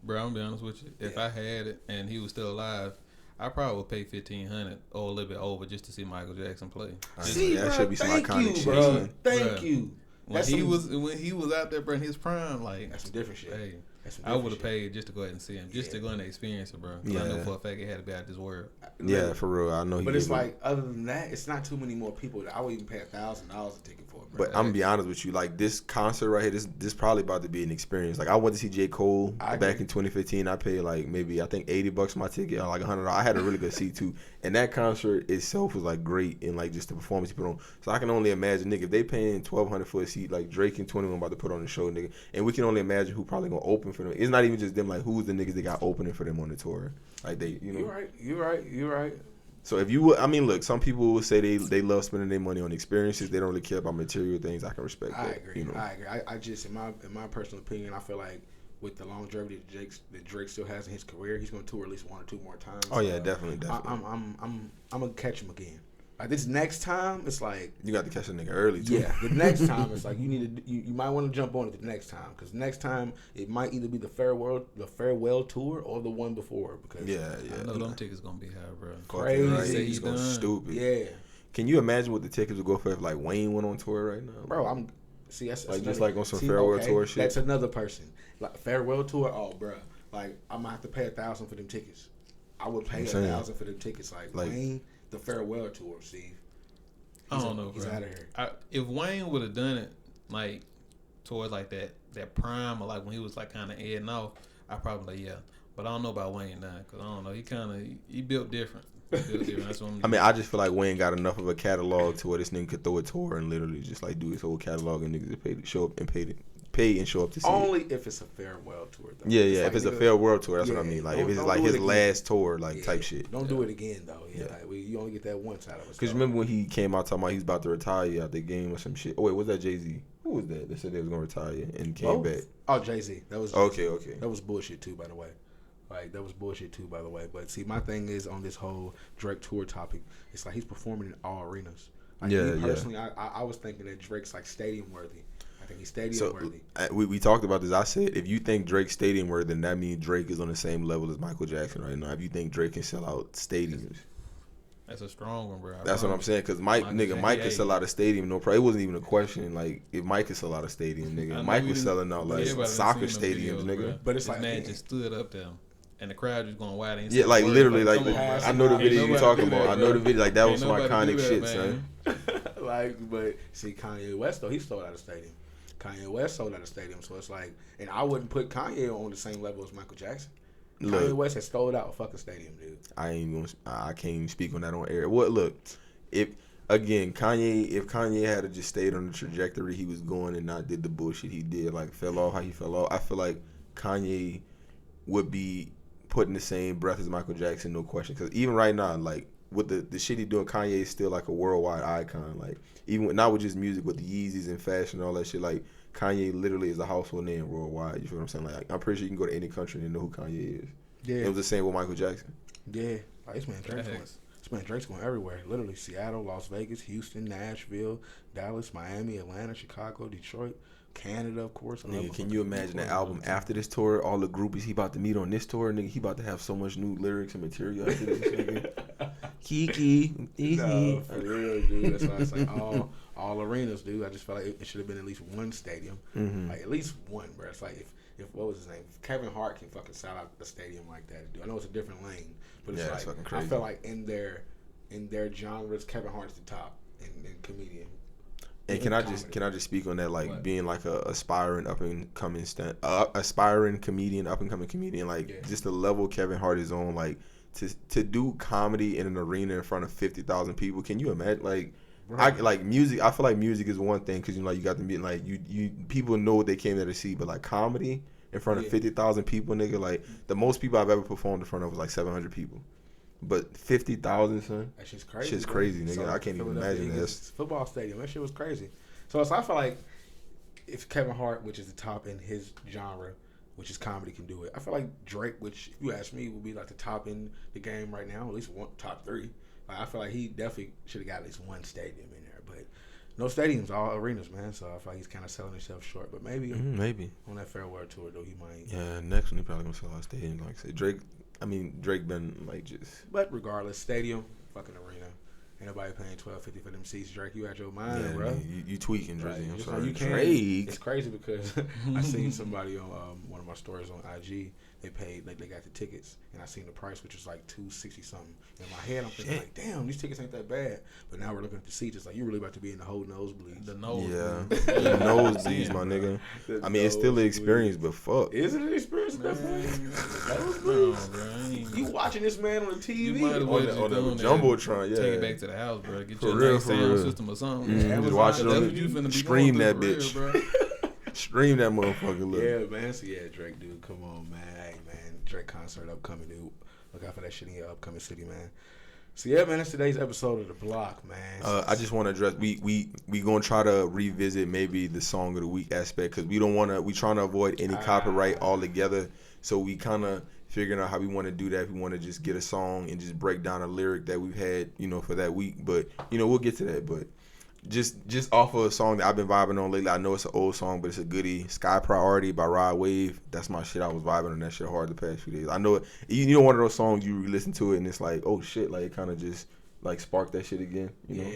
C: bro, I'm gonna be honest with you. If I had it and he was still alive, I probably would pay $1,500 or a little bit over just to see Michael Jackson play.
D: See,
B: that
D: bro,
B: should be some
D: thank
B: iconic
D: you,
B: shit.
D: bro.
B: Son.
D: Thank you.
C: When he was out there, bro, in his prime, like
D: That's some different shit.
C: hey,
D: That's some
C: I
D: different
C: would have
D: shit.
C: paid just to go ahead and see him, just to go and experience it, bro. 'Cause I know
B: Yeah.
C: for a fact it had to be out of this world.
B: Yeah, for real. I know he
D: But it's
B: did.
D: like, other than that, it's not too many more people that I would even pay $1,000 a ticket for, bro.
B: But I'm gonna be honest with you, like this concert right here, this probably about to be an experience. Like I went to see J. Cole back
D: agree.
B: in 2015. I paid like maybe I think $80 for my ticket, or like $100. I had a really good seat too, and that concert itself was like great, and like just the performance he put on. So I can only imagine, nigga, if they paying $1,200 for a seat, like Drake and 21 about to put on the show, nigga, and we can only imagine who probably gonna open for them. It's not even just them, like who's the niggas they got opening for them on the tour, like they, you know.
D: You're right.
B: So if you would, I mean, look, some people would say they love spending their money on experiences. They don't really care about material things. I can respect
D: I
B: that.
D: agree.
B: You know?
D: I agree. I just, in my personal opinion, I feel like with the longevity that Drake still has in his career, he's gonna tour at least 1 or 2 more times.
B: Oh yeah, definitely.
D: I'm gonna catch him again. Like this next time, it's like
B: You got to catch a nigga early too.
D: yeah. The next time, it's like you might want to jump on it the next time because next time it might either be the farewell tour or the one before because
B: Yeah.
C: I know them tickets gonna be high, bro.
D: Crazy.
B: Right.
C: Say
B: He's
C: he
B: going
C: done.
B: stupid.
D: yeah,
B: Can you imagine what the tickets would go for if like Wayne went on tour right now?
D: bro. That's
B: Like, just
D: another-
B: like on some farewell tour shit?
D: That's another person. Like farewell tour. Oh, bro. Like I'm gonna have to pay $1,000 for them tickets. I would pay
B: I'm saying.
D: $1,000 for them tickets. Like Wayne, the farewell tour. Steve.
C: I don't know,
D: He's
C: bro.
D: out of here.
C: If Wayne would have done it like towards like that prime or like when he was like kind of heading off, I probably like, yeah. But I don't know about Wayne now because I don't know. He built different. That's what
B: I mean, I just feel like Wayne got enough of a catalog to where this nigga could throw a tour and literally just like do his whole catalog and niggas just show up and pay and show up to see
D: Only
B: it.
D: if it's a farewell tour. Though.
B: Yeah.
D: Like,
B: if it's a
D: nigga,
B: farewell tour, that's what I
D: yeah,
B: mean. Like
D: don't-
B: if it's
D: don't
B: like
D: do
B: his
D: it again.
B: last tour, like
D: Yeah.
B: type shit.
D: Don't do it again though. Yeah,
B: Yeah.
D: like, you only get that once out of it.
B: Because remember when he came out talking about he was about to retire out the game or some shit. Oh wait, was that Jay-Z? Who was that? They said they was gonna retire and came back.
D: Oh, Jay-Z. That was
B: Okay.
D: That was bullshit too, by the way. Like that was bullshit too, by the way. But see, my thing is on this whole Drake tour topic. It's like he's performing in all arenas. Like,
B: Yeah,
D: me
B: yeah.
D: personally, I was thinking that Drake's like stadium worthy. I think he's stadium worthy.
B: We talked about this. I said if you think Drake's stadium worthy, then that means Drake is on the same level as Michael Jackson right now. If you think Drake can sell out stadiums,
C: That's a strong one, bro.
B: that's what I'm saying. Because Mike can sell out a stadium. No problem. It wasn't even a question. Like if Mike could sell out a stadium, nigga, Mike was selling out like
C: everybody
B: soccer
C: done seen
B: stadiums,
C: them
B: nigga.
C: videos,
D: But it's
C: this
D: like-
C: man just stood up there, and the crowd just going wild.
B: Yeah, like literally, like I know the video you talking about. I know the video. Like that was some
C: Ain't nobody
B: iconic
C: do
B: shit,
C: that,
B: son.
C: man.
D: Like, but see, Kanye West though, he sold out a stadium. Kanye West sold out a stadium, so it's like, and I wouldn't put Kanye on the same level as Michael Jackson. Kanye
B: Look,
D: West has sold out a fucking stadium, dude.
B: I can't even speak on that on air. What? Look, if Kanye had to just stayed on the trajectory he was going and not did the bullshit he did, like fell off how he fell off, I feel like Kanye would be put in the same breath as Michael Jackson, no question. Because even right now, like with the shit he doing, Kanye is still like a worldwide icon. Like even not with just music, with the Yeezys and fashion and all that shit. Like Kanye literally is a household name worldwide. You feel what I'm saying? Like I'm pretty sure you can go to any country and know who Kanye is.
D: Yeah,
B: It was the same with Michael Jackson.
D: yeah. Like this man Drake's going everywhere. Literally, Seattle, Las Vegas, Houston, Nashville, Dallas, Miami, Atlanta, Chicago, Detroit, Canada, of course.
B: Nigga, can you imagine the album after this tour? All the groupies he about to meet on this tour, nigga. He about to have so much new lyrics and material after this, nigga. Kiki,
D: No, for real, dude. That's why it's like all arenas, dude. I just felt like it should have been at least one stadium, like at least one, bro. It's like if what was his name? If Kevin Hart can fucking sell out the stadium like that, dude. I know it's a different lane, but it's
B: Yeah, that's
D: like
B: fucking crazy.
D: I felt like in their genres, Kevin Hart's the top in comedian.
B: And can I just speak on that, like
D: What?
B: being like a aspiring up and coming comedian, up and coming comedian, like just the level Kevin Hart is on, like to do comedy in an arena in front of 50,000 people. Can you imagine? Like,
D: Right.
B: I like music. I feel like music is one thing because you know, like you got to meet like you people know what they came there to see, but like comedy, in front of 50,000 people, nigga. Like the most people I've ever performed in front of was like 700 people. But 50,000, son.
D: That shit's crazy.
B: Shit's crazy, nigga.
D: So
B: I can't even imagine this.
D: Football stadium. That shit was crazy. So I feel like if Kevin Hart, which is the top in his genre, which is comedy, can do it, I feel like Drake, which if you ask me, would be like the top in the game right now, at least one top 3. Like, I feel like he definitely should have got at least one stadium in there, but no stadiums, all arenas, man. So I feel like he's kind of selling himself short. But maybe on that farewell tour, though, he might.
B: Yeah, next one he probably gonna sell out stadiums. Like I said, Drake been like just.
D: But regardless, stadium, fucking arena. Ain't nobody paying $12.50 for them seats, Drake. You out your mind,
B: Yeah,
D: bro.
B: man, you tweaking, Drizzy. I'm
D: Just
B: sorry.
D: like you can.
B: Drake.
D: It's crazy because I seen somebody on one of my stories on IG. They paid, like, they got the tickets, and I seen the price, which was like $260 something. In my head, I'm thinking like, damn, these tickets ain't that bad. But now we're looking at the seats. It's like you really about to be in the whole nosebleeds.
C: The nose.
B: Yeah, the nosebleeds, my nigga. I mean, it's still an experience, but fuck.
D: Is it an experience at that point?
C: No,
D: Nosebleeds.
C: bro.
D: You watching this man on the TV?
C: You might as well just
B: on the
C: doing that.
B: Jumbotron,
C: Take it
B: yeah.
C: back to the house, bro. Get
B: For
C: your
B: real,
C: nice
B: for
C: sound
B: real.
C: system or something.
B: Mm, just watch it
C: That's
B: on
C: what you finna be
B: stream
C: going
B: that
C: through for
B: bitch.
C: real, bro.
B: Stream that motherfucker, look.
D: Yeah, man. So yeah, Drake, dude, come on, man. Hey, man, Drake concert upcoming, dude. Look out for that shit in your upcoming city, man. So yeah, man, that's today's episode of The Block, man.
B: I just want to address we gonna try to revisit maybe the song of the week aspect because we trying to avoid any copyright altogether. So we kind of figuring out how we want to do that. If we want to just get a song and just break down a lyric that we've had, for that week. But we'll get to that. But just off of a song that I've been vibing on lately. I know it's an old song, but it's a goodie. Sky Priority by Rod Wave. That's my shit. I was vibing on that shit hard the past few days. I know it. You know, one of those songs you listen to it and it's like, oh shit, like it kind of just like spark that shit again. You know?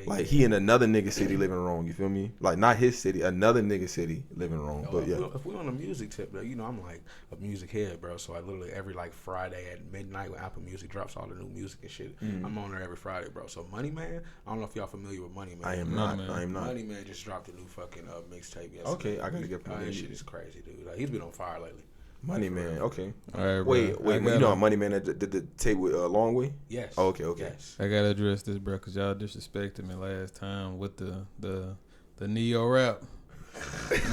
B: Like he in another nigga city living wrong. You feel me? Like not his city, another nigga city living wrong. But yeah.
D: If we're on a music tip, though, I'm like a music head, bro. So I literally every like Friday at midnight when Apple Music drops all the new music and shit, I'm on there every Friday, bro. So Money Man, I don't know if y'all familiar with Money Man.
B: I am not.
D: Money Man just dropped a new fucking mixtape yesterday.
B: Okay, I gotta get
D: that shit is crazy, dude. Like, he's been on fire lately.
B: Money Man, okay.
C: All right,
B: wait, you know Money Man that did the tape with Long Way?
D: Yes.
B: Oh, okay.
D: Yes.
C: I gotta address this, bro, because y'all disrespected me last time with the neo rap.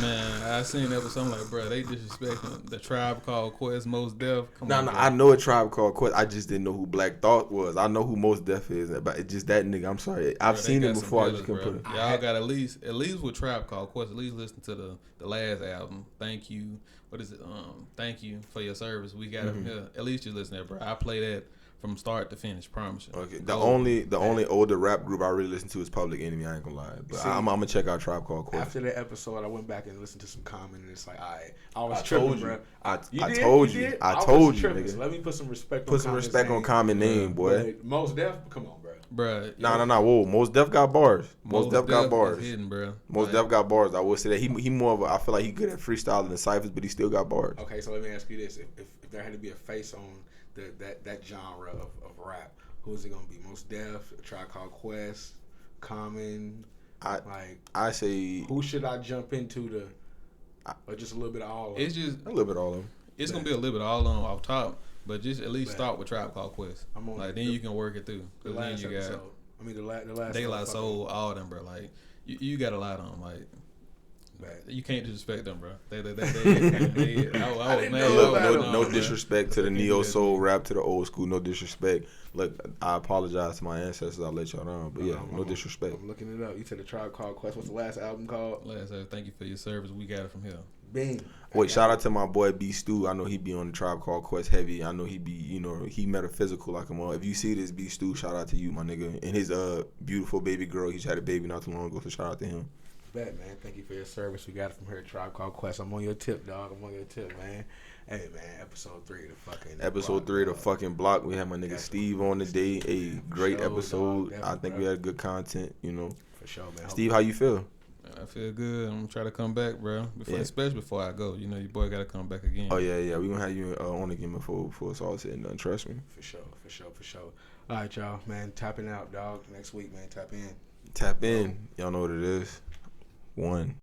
C: Man, I seen that with something like, bro, they disrespecting the Tribe Called Quest, Most Def.
B: No, I know a Tribe Called Quest. I just didn't know who Black Thought was. I know who Most Def is, but it's just that nigga. I'm sorry, I've seen him before. I just couldn't put it.
C: Y'all got at least with Tribe Called Quest, at least listen to the last album. Thank you. What is it? Thank you for your service. We got it from here. At least you listen to that, bro. I play that from start to finish. Promise you.
B: Okay. The only older rap group I really listen to is Public Enemy. I ain't gonna lie, but I'm gonna check out Tribe Called Quest.
D: After that episode, I went back and listened to some Common, and it's like, I was
B: I
D: tripping,
B: told you.
D: bro.
B: I
D: did?
B: told
D: You
B: you.
D: did?
B: I told you,
D: tripping,
B: nigga.
D: so let me put some respect.
B: Put some respect on Common name, boy.
D: But Most Def, come on, bro.
C: Bro,
B: Nah. Whoa, Most Def got bars. Most Def got bars.
C: Hidden, bro.
B: Most Def got bars. I will say that he more of a, I feel like he good at freestyling and ciphers, but he still got bars.
D: Okay, so let me ask you this: if there had to be a face on that genre of rap, who is it gonna be? Most Def, Tribe Called Quest, Common.
B: I say
D: who should I jump into or just a little bit of all of them?
C: It's just
B: a little bit of all of them.
C: It's gonna be a little bit all on off top, but just at least start with Tribe Called Quest. Then you can work it through.
D: The last episode. I mean, the last.
C: De La Soul, all them, bro. Like you got a lot on them. Like you can't disrespect them, bro.
B: No disrespect to the neo soul rap, to the old school. No disrespect. Look, I apologize to my ancestors. I let y'all down, but no disrespect.
D: I'm looking it up. You said the Tribe Called Quest. What's the last album called?
C: Thank you for your service. We got it from here.
D: Bing.
B: Wait, shout out to my boy B Stu. I know he be on the Tribe Called Quest heavy. I know he be, he metaphysical like him. If you see this, B Stu, shout out to you, my nigga. And his beautiful baby girl. He just had a baby not too long ago, so shout out to him.
D: Bet, man. Thank you for your service. We got it from here, Tribe Called Quest. I'm on your tip, dog. I'm on your tip, man. Hey, man. Episode 3 of the fucking
B: block. We had my nigga Steve on today. A great episode. I think we had good content,
D: For sure, man.
B: Steve, how you feel?
C: I feel good. I'm gonna try to come back, bro. Especially before I go. Your boy gotta come back again.
B: Oh yeah. We gonna have you on again before it's all said and done. Trust me.
D: For sure. All right, y'all, man. Tapping out, dog. Next week, man. Tap in.
B: Y'all know what it is. 1.